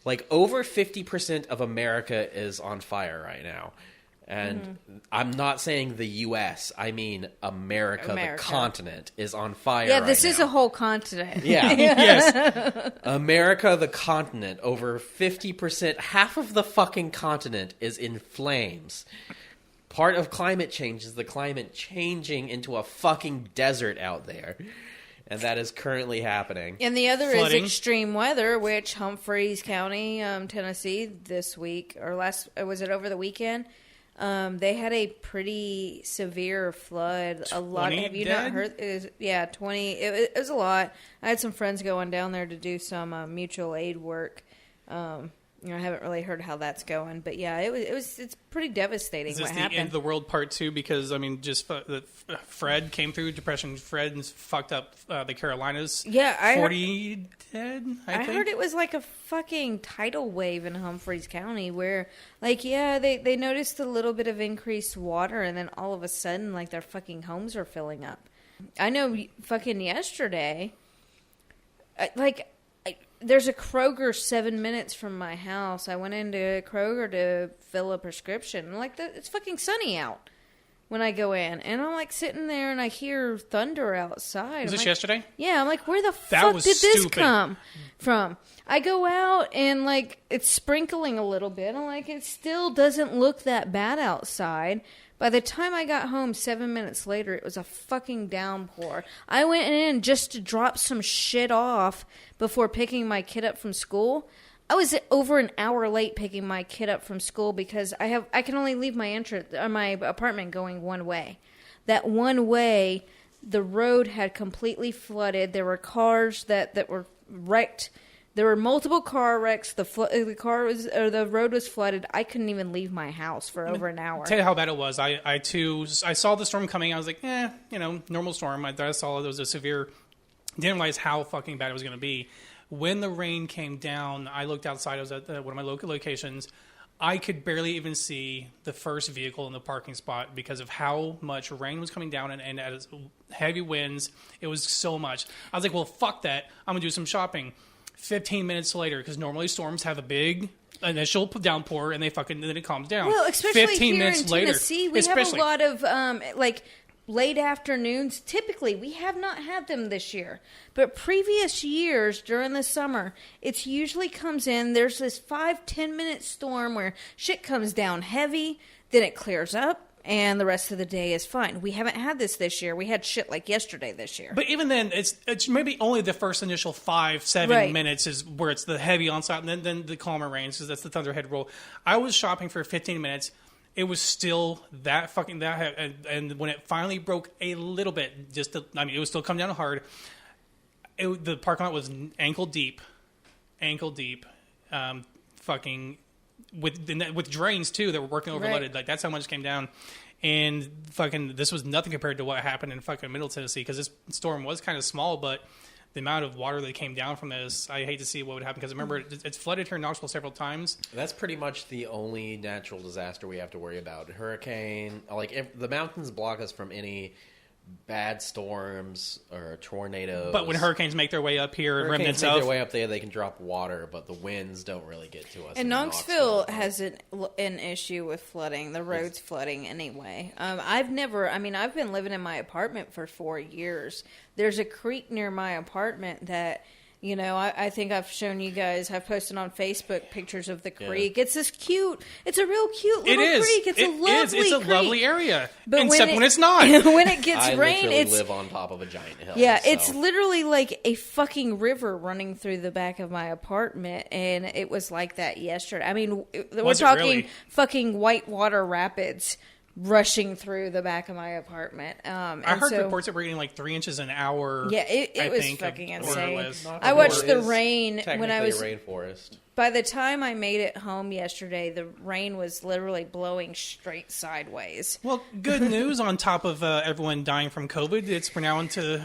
like over 50% of America is on fire right now. And I'm not saying the U.S. I mean America. The continent is on fire. Yeah, this right is now. a whole continent. Yeah. Yes. America, the continent, over 50%, half of the fucking continent is in flames. Part of climate change is the climate changing into a fucking desert out there. And that is currently happening. And the other Flooding. is extreme weather, which Humphreys County, Tennessee, this week, or was it over the weekend? They had a pretty severe flood. A lot. Have you not heard? 20. It was a lot. I had some friends going down there to do some mutual aid work. I haven't really heard how that's going, but yeah, it's pretty devastating. Is this what the happened. end of the world part 2? Because I mean, just Fred came through, Depression Fred, and fucked up the Carolinas. Yeah, 40 dead. I think. heard it was like a fucking tidal wave in Humphreys County where, like, yeah, they noticed a little bit of increased water, and then all of a sudden, like, their fucking homes are filling up. I know, fucking yesterday, there's a Kroger 7 minutes from my house. I went into Kroger to fill a prescription. It's fucking sunny out when I go in. And I'm like sitting there and I hear thunder outside. Was this yesterday? Yeah, I'm like, where the fuck did this stupid. come from? I go out and like it's sprinkling a little bit. I'm like, it still doesn't look that bad outside. By the time I got home 7 minutes later, it was a fucking downpour. I went in just to drop some shit off before picking my kid up from school. I was over an hour late picking my kid up from school because I can only leave my apartment going one way. That one way, the road had completely flooded. There were cars that were wrecked. There were multiple car wrecks. The road was flooded. I couldn't even leave my house for over an hour. Tell you how bad it was. I saw the storm coming. I was like, normal storm. I saw it was a severe. Didn't realize how fucking bad it was going to be. When the rain came down, I looked outside. I was at one of my local locations. I could barely even see the first vehicle in the parking spot because of how much rain was coming down and as heavy winds. It was so much. I was like, well, fuck that. I'm going to do some shopping. 15 minutes later, because normally storms have a big initial downpour and then it calms down. Well, especially 15 here minutes in later, Tennessee, we have a lot of late afternoons. Typically, we have not had them this year, but previous years during the summer, it usually comes in. There's this 5-10 minute storm where shit comes down heavy, then it clears up. And the rest of the day is fine. We haven't had this year. We had shit like yesterday this year. But even then, it's maybe only the first initial 5-7 minutes is where it's the heavy onslaught, and then the calmer rains, because that's the thunderhead roll. I was shopping for 15 minutes. It was still that and when it finally broke a little bit, it was still coming down hard. The parking lot was ankle deep, fucking. With drains too that were working overloaded. Right. Like that's how much came down, and fucking this was nothing compared to what happened in fucking Middle Tennessee, because this storm was kind of small, but the amount of water that came down from this, I hate to see what would happen, because remember it's flooded here in Knoxville several times. That's pretty much the only natural disaster we have to worry about. Hurricane, if the mountains block us from any bad storms or tornadoes. But when hurricanes make their way up here, remnants make their way up there, they can drop water, but the winds don't really get to us. And Knoxville has an issue with flooding. The road's flooding anyway. I've been living in my apartment for 4 years. There's a creek near my apartment that, I think I've shown you guys. I've posted on Facebook pictures of the creek. Yeah. It's a real cute little creek. It's a lovely It's a creek. Lovely area. But except when it's not. When it gets rain, I live on top of a giant hill. Yeah, it's literally like a fucking river running through the back of my apartment, and it was like that yesterday. I mean, we're talking fucking whitewater rapids rushing through the back of my apartment. I heard reports that we're getting like 3 inches an hour. Yeah, it was fucking insane. I watched the rain when I was rainforest. By the time I made it home yesterday, the rain was literally blowing straight sideways. Well, good news on top of everyone dying from COVID. We're now into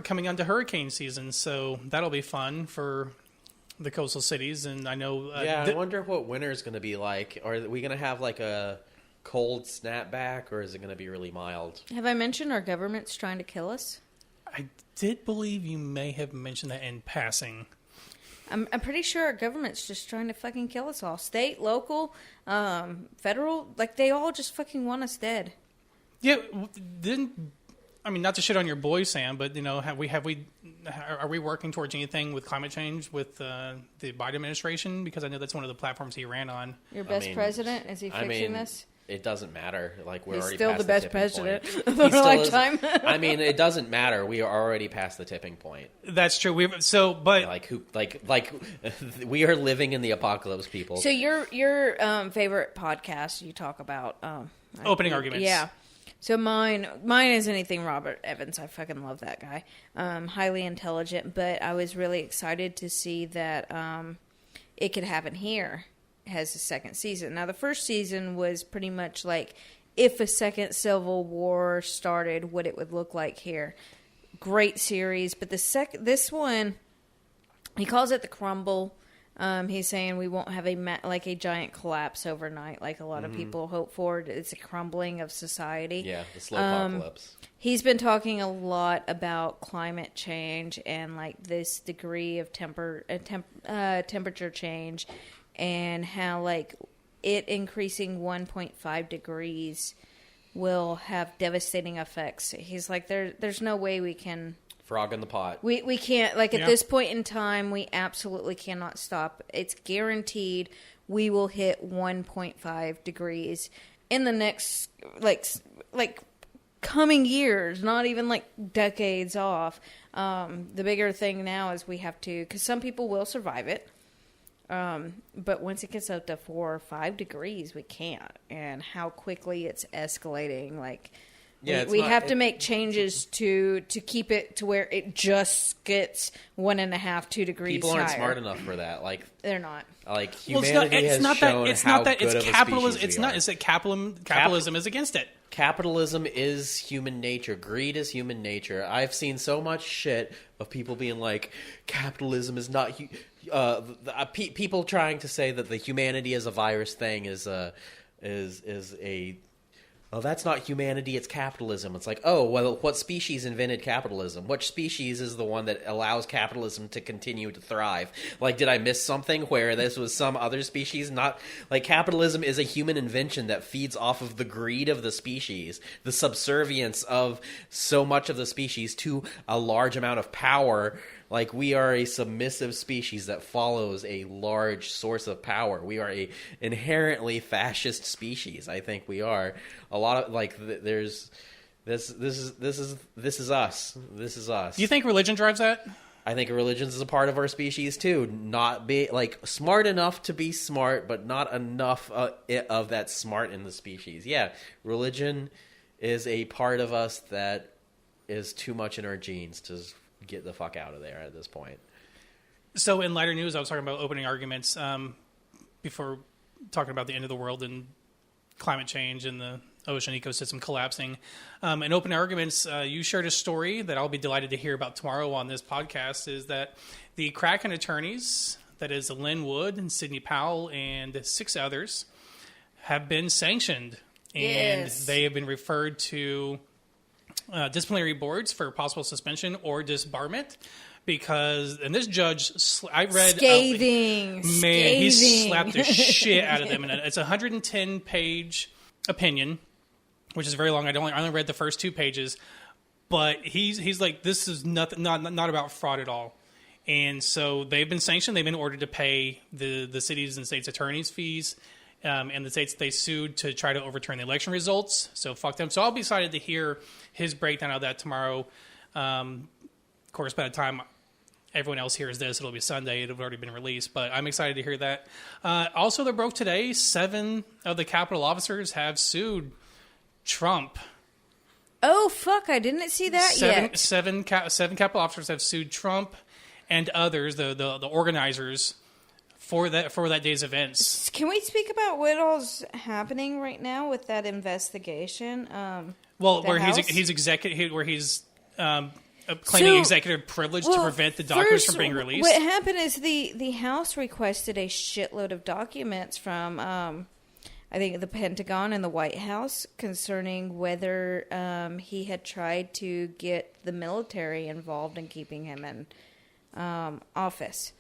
coming onto hurricane season, so that'll be fun for the coastal cities, and I know. I wonder what winter is going to be like. Are we going to have like a cold snapback, or is it going to be really mild? Have I mentioned our government's trying to kill us? I did believe you may have mentioned that in passing. I'm pretty sure our government's just trying to fucking kill us all. State, local, federal, like they all just fucking want us dead. Yeah, not to shit on your boy Sam, but are we working towards anything with climate change with the Biden administration? Because I know that's one of the platforms he ran on. Your best president, is he fixing this? It doesn't matter. Like we're He's already still past the best president of our lifetime. It doesn't matter. We are already past the tipping point. That's true. We are living in the apocalypse, people. So your favorite podcast, you talk about opening arguments. Yeah. So mine is anything Robert Evans. I fucking love that guy. Highly intelligent, but I was really excited to see that It Could Happen Here has a second season. Now, the first season was pretty much like if a second civil war started, what it would look like here. Great series, but this one, he calls it the crumble. He's saying we won't have a giant collapse overnight like a lot of people hope for. It's a crumbling of society. Yeah, the slow apocalypse. He's been talking a lot about climate change and like this degree of temperature change, and how like it increasing 1.5 degrees will have devastating effects. He's like, there's no way we can... Frog in the pot. We can't, like, at this point in time, we absolutely cannot stop. It's guaranteed we will hit 1.5 degrees in the next, like coming years, not even, like, decades off. The bigger thing now is we have to, because some people will survive it, but once it gets up to 4 or 5 degrees, we can't. And how quickly it's escalating, like... Yeah, we have to make changes to keep it to where it just gets 1.5, 2 degrees People aren't higher. smart enough for that. Like they're not. Like humanity has shown how good of a species we are. It's that capitalism is against it. Capitalism is human nature. Greed is human nature. I've seen so much shit of people being like, capitalism is not... people trying to say that the humanity as a virus thing is a... Oh, that's not humanity, it's capitalism. It's like, oh, well, what species invented capitalism? Which species is the one that allows capitalism to continue to thrive? Like, did I miss something where this was some other species? Not like capitalism is a human invention that feeds off of the greed of the species, the subservience of so much of the species to a large amount of power. Like, we are a submissive species that follows a large source of power. We are a inherently fascist species. I think we are. A lot of there's this is us. This is us. Do you think religion drives that? I think religion is a part of our species too. Not be smart enough to be smart, but not enough of that smart in the species. Yeah, religion is a part of us that is too much in our genes to get the fuck out of there at this point. So in lighter news, I was talking about opening arguments before talking about the end of the world and climate change and the ocean ecosystem collapsing. In open arguments, you shared a story that I'll be delighted to hear about tomorrow on this podcast, is that the Kraken attorneys, that is Lynn Wood and Sidney Powell and 6 others, have been sanctioned. And they have been referred to disciplinary boards for possible suspension or disbarment, and this judge, I read, scathing. He slapped the shit out of them. And it's a 110-page opinion, which is very long. I only read the first 2 pages, but he's like, this is not about fraud at all. And so they've been sanctioned. They've been ordered to pay the cities and states' attorneys' fees. And the states they sued to try to overturn the election results. So fuck them. So I'll be excited to hear his breakdown of that tomorrow. Of course, by the time everyone else hears this, it'll be Sunday. It'll have already been released. But I'm excited to hear that. Also, they broke today. 7 of the Capitol officers have sued Trump. Oh, fuck. I didn't see that yet. Seven Capitol officers have sued Trump and others, the organizers, for that day's events. Can we speak about what all's happening right now with that investigation? Where he's claiming executive privilege to prevent the documents from being released? What happened is the House requested a shitload of documents from, I think, the Pentagon and the White House concerning whether he had tried to get the military involved in keeping him in office.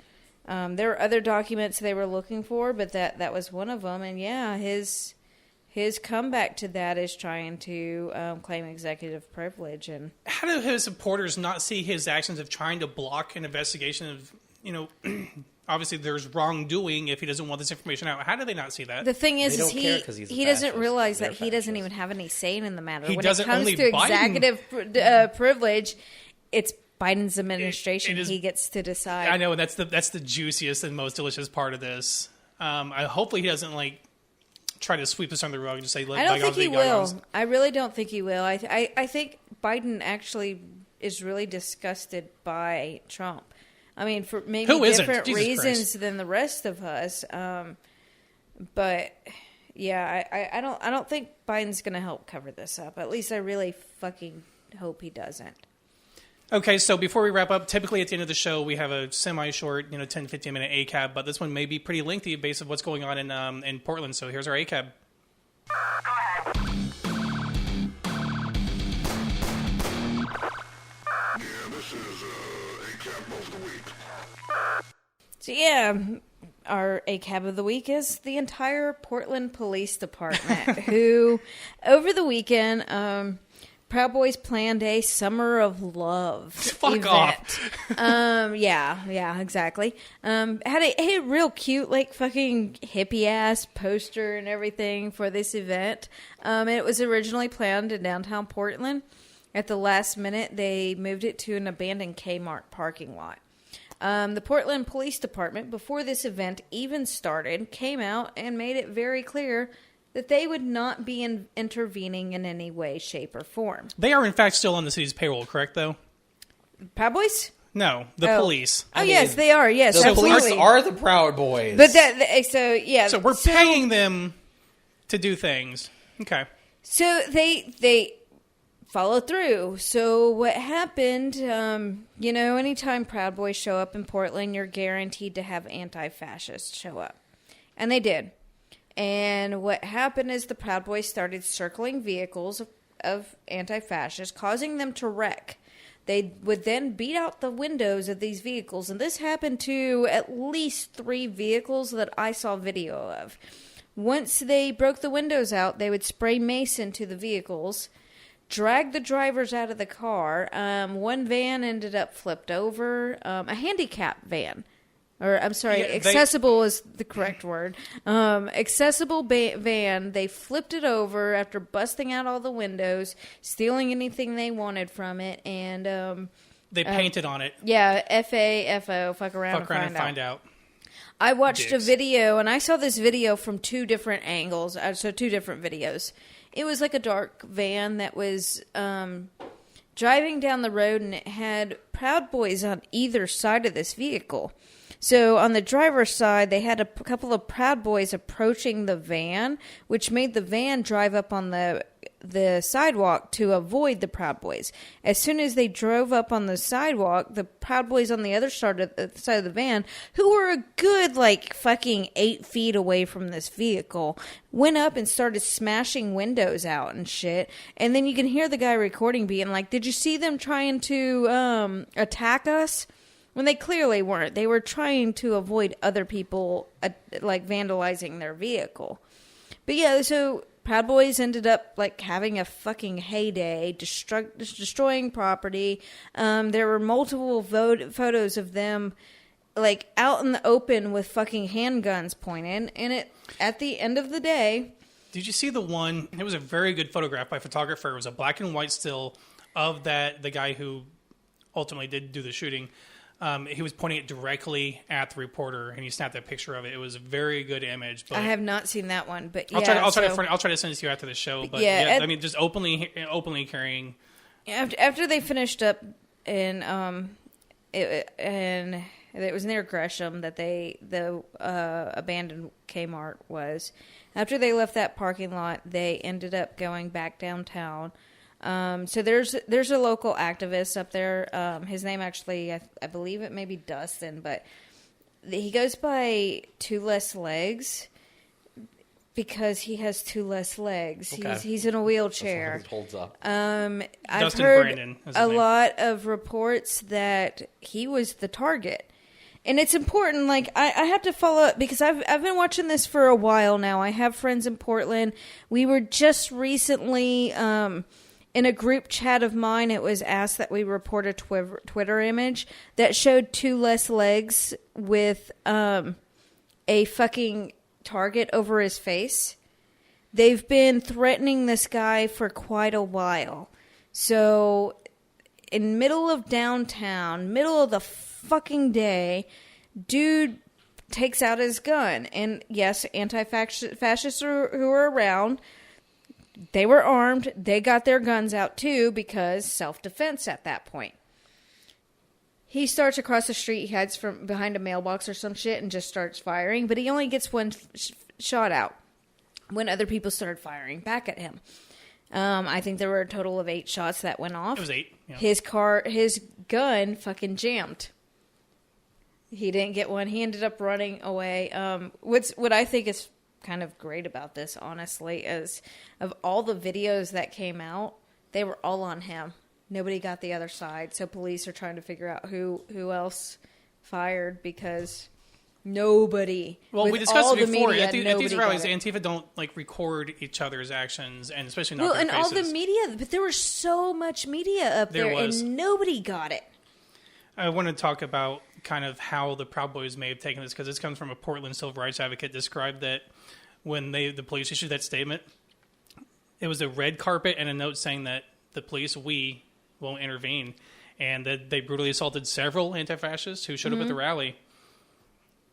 There were other documents they were looking for, but that was one of them. And yeah, his comeback to that is trying to claim executive privilege. And how do his supporters not see his actions of trying to block an investigation of, obviously there's wrongdoing if he doesn't want this information out? How do they not see that? The thing is he doesn't realize that he doesn't even have any say in the matter. When it comes to executive privilege, it's Biden's administration. He gets to decide. I know, and that's the juiciest and most delicious part of this. Hopefully he doesn't try to sweep this under the rug and just say, I don't think he will. I really don't think he will. I think Biden actually is really disgusted by Trump. I mean, for maybe different reasons than the rest of us. But yeah, I don't think Biden's going to help cover this up. At least I really fucking hope he doesn't. Okay, so before we wrap up, typically at the end of the show, we have a semi-short, 10 to 15 minute ACAB, but this one may be pretty lengthy based on what's going on in Portland. So here's our ACAB. Go ahead. Yeah, this is ACAB of the week. So yeah, our ACAB of the week is the entire Portland Police Department, who over the weekend... Proud Boys planned a Summer of Love event. Off. Yeah, exactly. Had a real cute, fucking hippie-ass poster and everything for this event. It was originally planned in downtown Portland. At the last minute, they moved it to an abandoned Kmart parking lot. The Portland Police Department, before this event even started, came out and made it very clear that they would not be intervening in any way, shape, or form. They are, in fact, still on the city's payroll, correct, though? Proud Boys? No, the police. Yes, they are. Yes, the absolutely. police are the Proud Boys. But yeah. So we're paying them to do things. Okay. So they follow through. So what happened, anytime Proud Boys show up in Portland, you're guaranteed to have anti-fascists show up. And they did. And what happened is the Proud Boys started circling vehicles of anti-fascists, causing them to wreck. They would then beat out the windows of these vehicles. And this happened to at least 3 vehicles that I saw video of. Once they broke the windows out, they would spray mace into the vehicles, drag the drivers out of the car. One van ended up flipped over, a handicap van. Or, I'm sorry, accessible is the correct word. Accessible van, they flipped it over after busting out all the windows, stealing anything they wanted from it, and... they painted on it. Yeah, F-A-F-O, fuck around and find out. I watched a video, and I saw this video from 2 different angles, so 2 different videos. It was like a dark van that was driving down the road, and it had Proud Boys on either side of this vehicle. So on the driver's side, they had a couple of Proud Boys approaching the van, which made the van drive up on the sidewalk to avoid the Proud Boys. As soon as they drove up on the sidewalk, the Proud Boys on the other side of the van, who were a good, fucking 8 feet away from this vehicle, went up and started smashing windows out and shit. And then you can hear the guy recording being like, "Did you see them trying to attack us?" When they clearly weren't. They were trying to avoid other people, vandalizing their vehicle. But yeah, so Proud Boys ended up, having a fucking heyday, destroying property. There were multiple photos of them, out in the open with fucking handguns pointed. And at the end of the day... Did you see the one? It was a very good photograph by a photographer. It was a black and white still of the guy who ultimately did do the shooting. He was pointing it directly at the reporter, and he snapped that picture of it. It was a very good image. But I have not seen that one, but yeah, I'll try to send it to you after the show. But yeah, just openly carrying. After they finished up and it was near Gresham that the abandoned Kmart was. After they left that parking lot, they ended up going back downtown. So there's a local activist up there. His name actually, I believe it may be Dustin, but he goes by Two Less Legs because he has two less legs. Okay. He's in a wheelchair. It holds up. I've Dustin heard Brandon is his a name. lot of reports that he was the target. And it's important, like, I have to follow up because I've been watching this for a while now. I have friends in Portland. We were just recently in a group chat of mine. It was asked that we report a Twitter image that showed two less legs with a fucking target over his face. They've been threatening this guy for quite a while. So, in middle of downtown, middle of the fucking day, dude takes out his gun. And yes, anti-fascists who are around, they were armed. They got their guns out too because self-defense at that point. He starts across the street. He hides from behind a mailbox or some shit and just starts firing. But he only gets one shot out when other people started firing back at him. I think there were a total of 8 shots that went off. It was 8. Yeah. His gun fucking jammed. He didn't get one. He ended up running away. What I think is kind of great about this, honestly, is of all the videos that came out, they were all on him. Nobody got the other side. So police are trying to figure out who else fired because nobody. Well, we discussed it before. Media, at these rallies, got it. Antifa don't record each other's actions, and especially not Well, their and faces. all the media, but there was so much media up there, and nobody got it. I want to talk about kind of how the Proud Boys may have taken this, because this comes from a Portland civil rights advocate, described that when the police issued that statement, it was a red carpet and a note saying that the police, we won't intervene, and that they brutally assaulted several anti-fascists who showed up at the rally.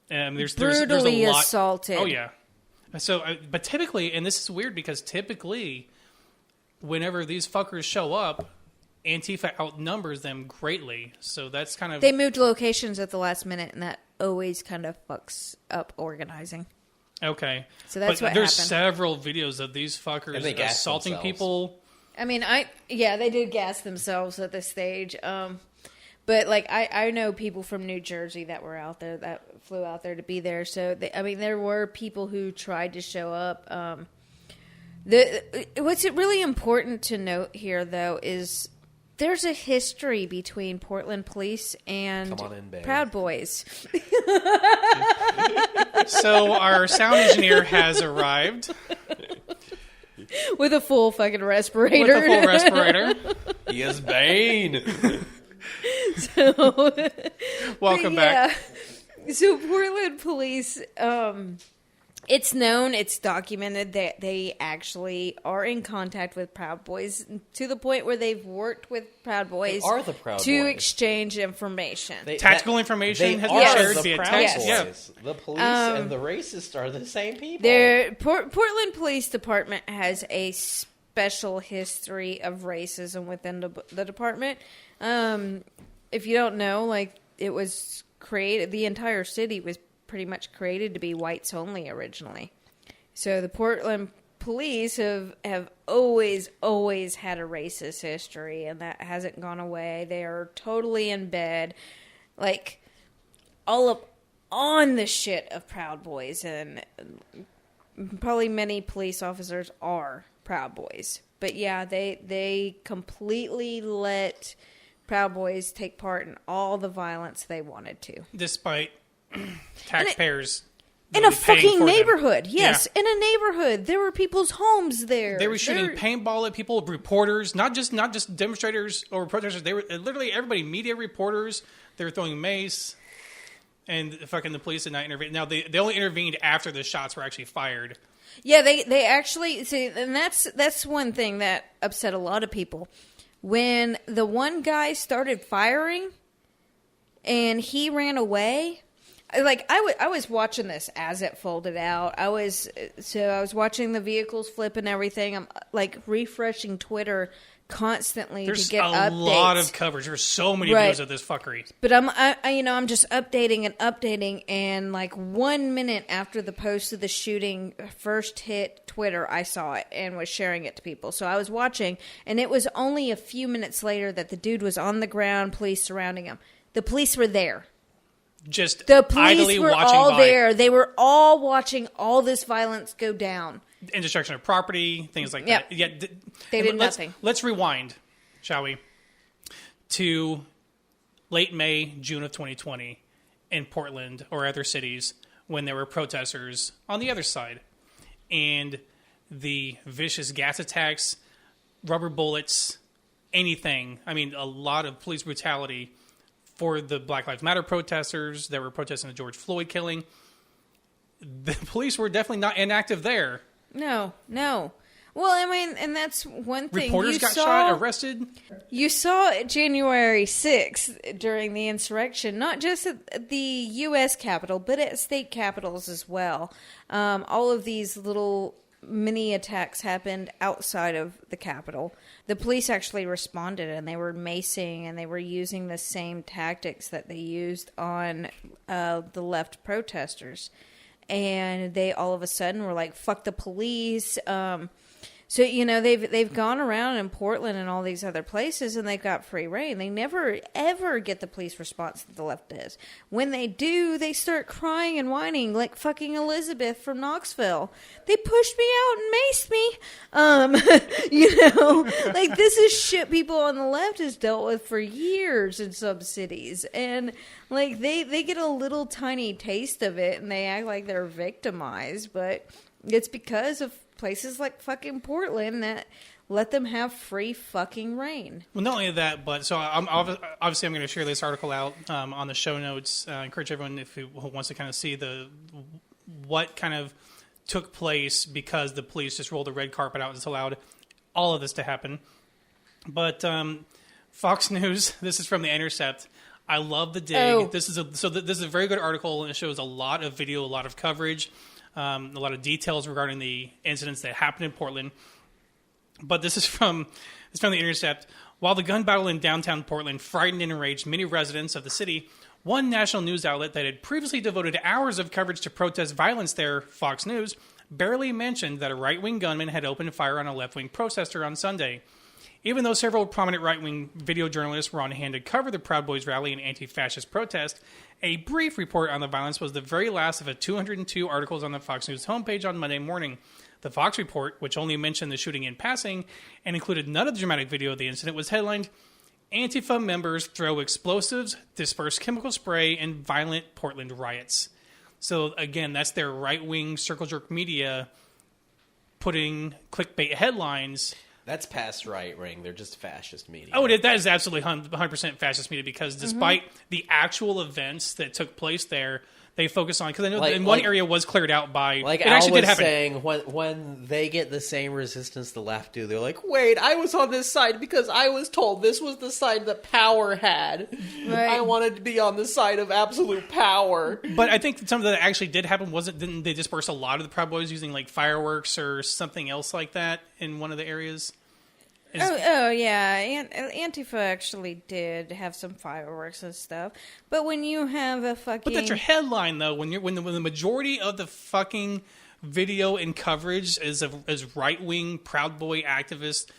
And there's a lot. Assaulted. Oh yeah. So, but typically, and this is weird because typically, whenever these fuckers show up, Antifa outnumbers them greatly. So that's kind of They moved locations at the last minute, and that always kind of fucks up organizing. okay. So that's what there's happened. several videos of these fuckers assaulting people. I mean, they did gas themselves at this stage. But like I know people from New Jersey that were out there, that flew out there to be there. So there were people who tried to show up. What's really important to note here, though, is there's a history between Portland police and Proud Boys. So our sound engineer has arrived With a full fucking respirator. He is Bane. So, Welcome back. So Portland police, it's known, it's documented that they actually are in contact with Proud Boys to the point where they've worked with Proud Boys They are the Proud to Boys. exchange information. Tactical information has been been shared the via Proud text. Boys. Yeah. The police and the racists are the same people. Portland Police Department has a special history of racism within the department. If you don't know, like, it was created, the entire city was pretty much created to be whites only originally. So the Portland police have always had a racist history, and that hasn't gone away. They are totally in bed, like, all up on the shit of Proud Boys, and probably many police officers are Proud Boys. But yeah, they completely let Proud Boys take part in all the violence they wanted to. Despite taxpayers in a fucking neighborhood. Them. Yes, yeah. in a neighborhood. There were people's homes there. They were shooting paintball at people, reporters, not just demonstrators or protesters. They were literally everybody, media reporters. They were throwing mace, and fucking the police did not intervene. Now they only intervened after the shots were actually fired. Yeah, they actually see, and that's one thing that upset a lot of people. When the one guy started firing and he ran away, like I was watching this as it folded out. I was watching the vehicles flip and everything. I'm like refreshing Twitter constantly to get updates. There's a lot of coverage. There's so many videos of this fuckery. But I'm just updating, and like 1 minute after the post of the shooting first hit Twitter, I saw it and was sharing it to people. So I was watching, and it was only a few minutes later that the dude was on the ground, police surrounding him. The police were there. Just the police idly were watching all by. there. They were all watching all this violence go down. And destruction of property, things like Yep. that. Yeah, They did nothing. Let's rewind, shall we, to late May, June of 2020 in Portland or other cities when there were protesters on the other side. And the vicious gas attacks, rubber bullets, anything. I mean, a lot of police brutality for the Black Lives Matter protesters that were protesting the George Floyd killing. The police were definitely not inactive there. No. Well, I mean, and that's one thing. Reporters got shot, arrested. You saw January 6th during the insurrection, not just at the U.S. Capitol, but at state capitals as well. All of these little mini attacks happened outside of the Capitol. The police actually responded, and they were macing, and they were using the same tactics that they used on the left protesters. And they all of a sudden were like, fuck the police. So, you know, they've gone around in Portland and all these other places, and they've got free reign. They never, ever get the police response that the left does. When they do, they start crying and whining like fucking Elizabeth from Knoxville. They pushed me out and maced me. You know, like this is shit people on the left has dealt with for years in some cities. And like they get a little tiny taste of it and they act like they're victimized, but it's because of places like fucking Portland that let them have free fucking reign. Well, not only that, but so obviously I'm going to share this article out on the show notes. I encourage everyone who wants to kind of see what kind of took place because the police just rolled the red carpet out and allowed all of this to happen. But Fox News, this is from The Intercept. I love the dig. Oh. This is a very good article, and it shows a lot of video, a lot of coverage. A lot of details regarding the incidents that happened in Portland. But this is from The Intercept. While the gun battle in downtown Portland frightened and enraged many residents of the city, one national news outlet that had previously devoted hours of coverage to protest violence there, Fox News, barely mentioned that a right-wing gunman had opened fire on a left-wing protester on Sunday. Even though several prominent right-wing video journalists were on hand to cover the Proud Boys rally and anti-fascist protest, a brief report on the violence was the very last of 202 articles on the Fox News homepage on Monday morning. The Fox report, which only mentioned the shooting in passing and included none of the dramatic video of the incident, was headlined, "Antifa members throw explosives, disperse chemical spray, and violent Portland riots." So again, that's their right-wing circle jerk media putting clickbait headlines. That's past right wing. They're just fascist media. Oh, that is absolutely 100% fascist media because despite the actual events that took place there, they focus on, because I know in one area was cleared out by, like it Al actually was did happen. saying, when they get the same resistance the left do, they're like, wait, I was on this side because I was told this was the side that power had. Right. I wanted to be on the side of absolute power. But I think something that actually did happen didn't they disperse a lot of the Proud Boys using like fireworks or something else like that in one of the areas? Oh yeah, Antifa actually did have some fireworks and stuff. But when you have a fucking... But that's your headline, though. When the majority of the fucking video and coverage is right-wing Proud Boy activists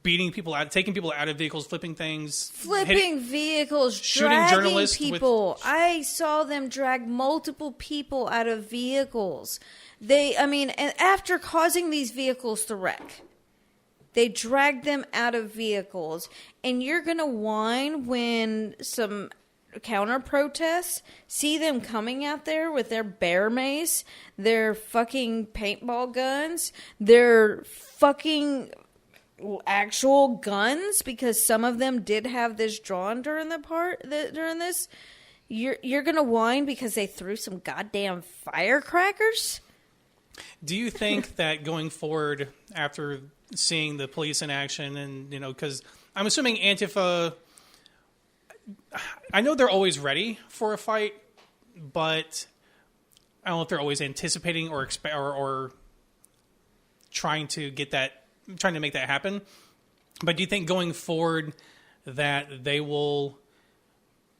beating people out, taking people out of vehicles, flipping things, vehicles, shooting dragging journalists people. I saw them drag multiple people out of vehicles. And after causing these vehicles to wreck, they dragged them out of vehicles. And you're going to whine when some counter protests see them coming out there with their bear mace, their fucking paintball guns, their fucking actual guns, because some of them did have this drawn during this. You're going to whine because they threw some goddamn firecrackers? Do you think that going forward after seeing the police in action and, because I'm assuming Antifa, I know they're always ready for a fight, but I don't know if they're always anticipating or trying to make that happen. But do you think going forward that they will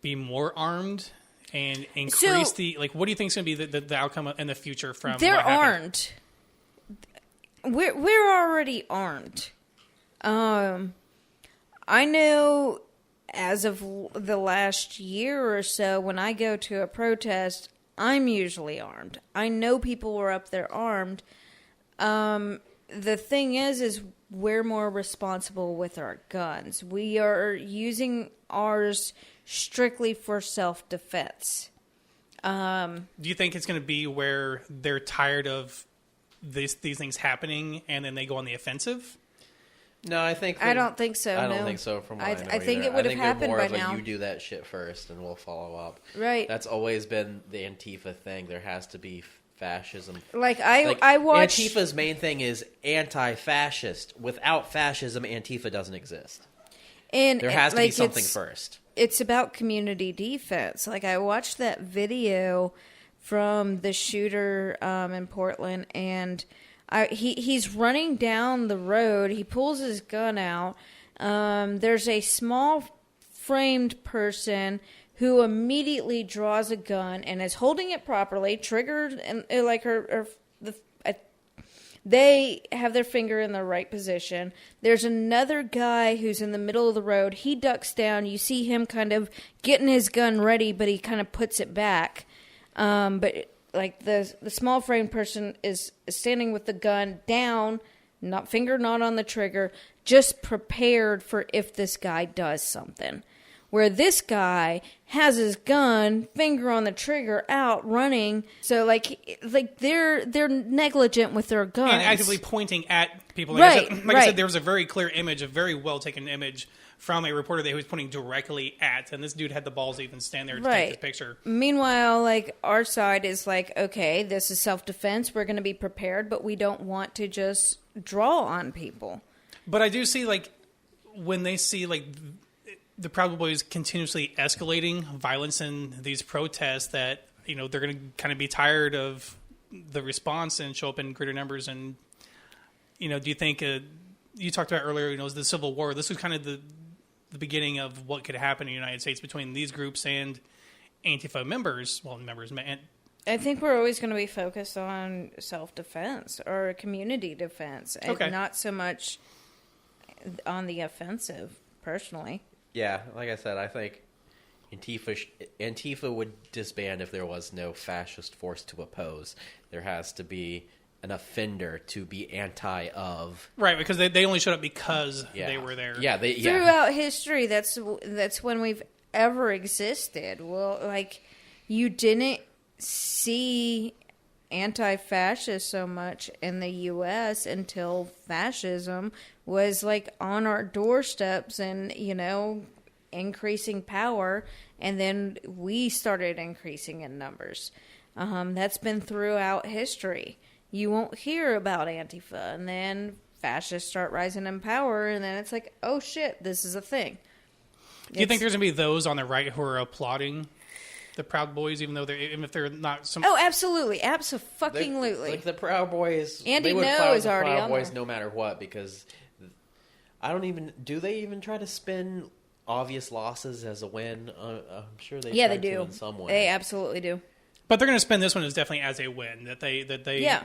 be more armed and increase what do you think is going to be the outcome in the future from they're what happened? armed. we're already armed. I know as of the last year or so, when I go to a protest, I'm usually armed. I know people were up there armed. The thing is we're more responsible with our guns. We are using ours strictly for self-defense. Do you think it's going to be where they're tired of these things happening and then they go on the offensive? No, I don't think so. I don't think so. From what I know I think either. it would have happened more by of a, now. You do that shit first, and we'll follow up. Right. That's always been the Antifa thing. There has to be fascism. I watched Antifa's main thing is anti-fascist. Without fascism, Antifa doesn't exist. And there has to be something first. It's about community defense. Like, I watched that video from the shooter in Portland, and he's running down the road. He pulls his gun out. There's a small framed person who immediately draws a gun and is holding it properly, triggered, and like they have their finger in the right position. There's another guy who's in the middle of the road. He ducks down. You see him kind of getting his gun ready, but he kind of puts it back. But like the small frame person is standing with the gun down, not on the trigger, just prepared for if this guy does something. Where this guy has his gun, finger on the trigger, out running. So like they're negligent with their guns and actively pointing at people. Right, I said, there was a very clear image, a very well taken image from a reporter that he was pointing directly at, and this dude had the balls to even stand there to take this picture. Meanwhile, like, our side is like, okay, this is self-defense. We're going to be prepared, but we don't want to just draw on people. But I do see, like, when they see, like, the Proud Boys continuously escalating violence in these protests, that, you know, they're going to kind of be tired of the response and show up in greater numbers. And, you know, do you think, you talked about earlier, you know, the Civil War, this was kind of the beginning of what could happen in the United States between these groups and Antifa members. I think we're always going to be focused on self-defense or community defense, and not so much on the offensive, personally. Yeah, like I said, I think Antifa would disband if there was no fascist force to oppose. There has to be an offender to be anti of. Right, because they only showed up because they were there. Yeah, throughout history, that's when we've ever existed. Well, like, you didn't see anti-fascist so much in the U.S. until fascism was, like, on our doorsteps and, you know, increasing power, and then we started increasing in numbers. That's been throughout history. You won't hear about Antifa, and then fascists start rising in power, and then it's like, oh shit, this is a thing. Do you think there's going to be those on the right who are applauding the Proud Boys, even if they're not some? Oh, absolutely, absolutely. Like the Proud Boys, Andy they would No clown is the already Proud on Boys there. no matter what, because do they even try to spin obvious losses as a win? I'm sure they. Yeah, try they do. to in some way. They absolutely do. But they're going to spend this one as definitely as a win. That they. Yeah.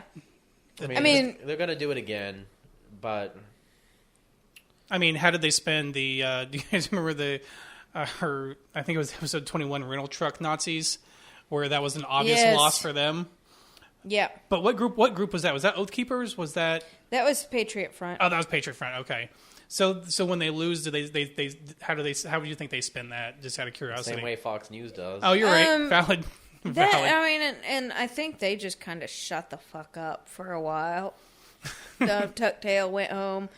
I mean, they're going to do it again, but. I mean, how did they spend the? Do you guys remember the? I think it was episode 21, rental truck Nazis, where that was an obvious loss for them. Yeah. But what group was that? Was that Oath Keepers? Was that? That was Patriot Front. Oh, that was Patriot Front. Okay. So when they lose, how do you think they spin that? Just out of curiosity. Same way Fox News does. Oh, you're right. Valid. I mean, and I think they just kind of shut the fuck up for a while. Tuck Tail went home,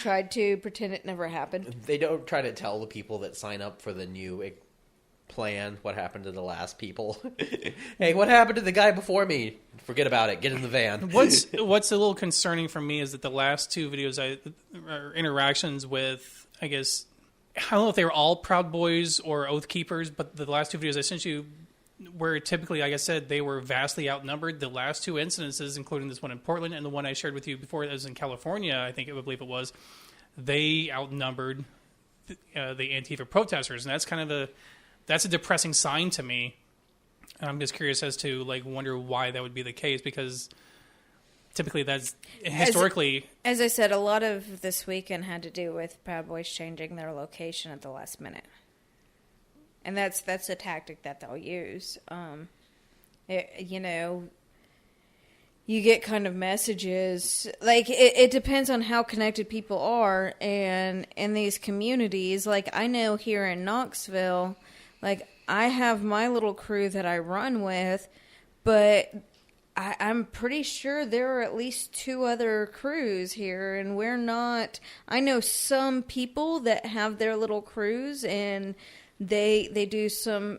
tried to pretend it never happened. They don't try to tell the people that sign up for the new plan what happened to the last people. Hey, what happened to the guy before me? Forget about it. Get in the van. What's a little concerning for me is that the last two videos are interactions with, I guess, I don't know if they were all Proud Boys or Oath Keepers, but the last two videos I sent you, where typically, like I said, they were vastly outnumbered. The last two incidences, including this one in Portland and the one I shared with you before that was in California, I believe it was, they outnumbered the Antifa protesters, and that's a depressing sign to me. And I'm just curious as to wonder why that would be the case, because typically that's historically... As I said, a lot of this weekend had to do with Proud Boys changing their location at the last minute. And that's a tactic that they'll use. You get kind of messages, like, it depends on how connected people are, and in these communities, like, I know here in Knoxville, like, I have my little crew that I run with, but I'm pretty sure there are at least 2 other crews here, and we're not... I know some people that have their little crews, and they do some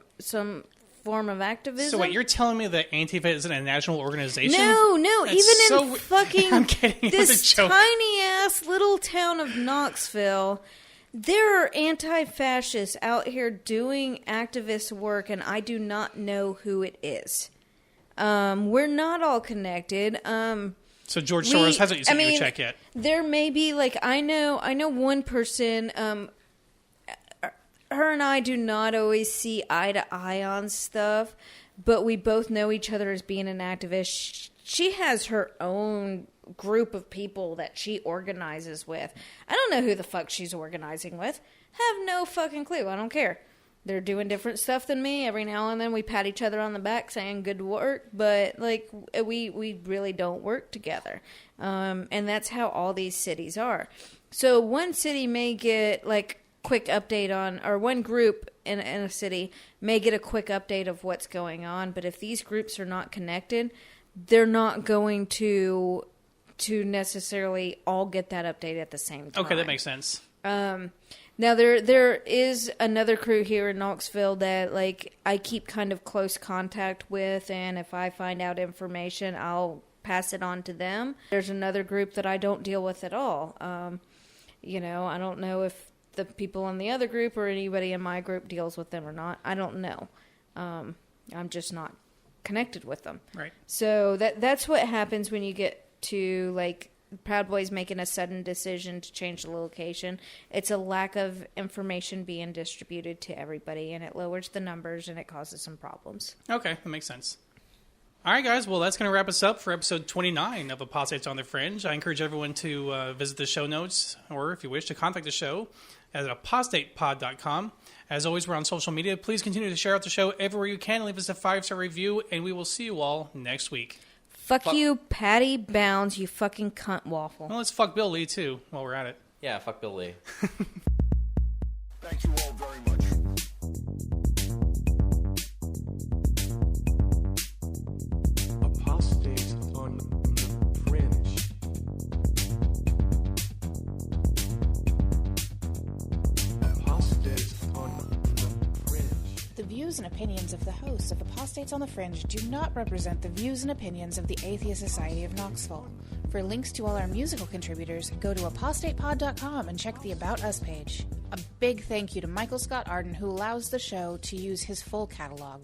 form of activism. So wait, you're telling me that Antifa isn't a national organization? No, That's even in fucking I'm kidding. this tiny-ass little town of Knoxville, there are anti-fascists out here doing activist work, and I do not know who it is. We're not all connected. So George Soros hasn't sent you a check yet? There may be, like, I know one person... her and I do not always see eye to eye on stuff, but we both know each other as being an activist. She has her own group of people that she organizes with. I don't know who the fuck she's organizing with. Have no fucking clue. I don't care. They're doing different stuff than me. Every now and then we pat each other on the back saying good work, but like we really don't work together. And that's how all these cities are. So one city may get like quick update on, or one group in a city may get a quick update of what's going on, but if these groups are not connected, they're not going to necessarily all get that update at the same time. Okay, that makes sense. Now there is another crew here in Knoxville that like I keep kind of close contact with, and if I find out information, I'll pass it on to them. There's another group that I don't deal with at all. I don't know if the people in the other group or anybody in my group deals with them or not. I don't know. I'm just not connected with them. Right. So that's what happens when you get to like Proud Boys making a sudden decision to change the location. It's a lack of information being distributed to everybody, and it lowers the numbers and it causes some problems. Okay, that makes sense. All right, guys. Well, that's going to wrap us up for episode 29 of Apostates on the Fringe. I encourage everyone to visit the show notes, or if you wish, to contact the show at apostatepod.com. As always, we're on social media. Please continue to share out the show everywhere you can. Leave us a 5-star review, and we will see you all next week. Fuck you, Patty Bounds, you fucking cunt waffle. Well, let's fuck Bill Lee, too, while we're at it. Yeah, fuck Bill Lee. Thank you all very much. Apostates on the Fringe. Apostates on the Fringe. The views and opinions of the hosts of Apostates on the Fringe do not represent the views and opinions of the Atheist Society of Knoxville. For links to all our musical contributors, go to apostatepod.com and check the About Us page. A big thank you to Michael Scott Arden, who allows the show to use his full catalog.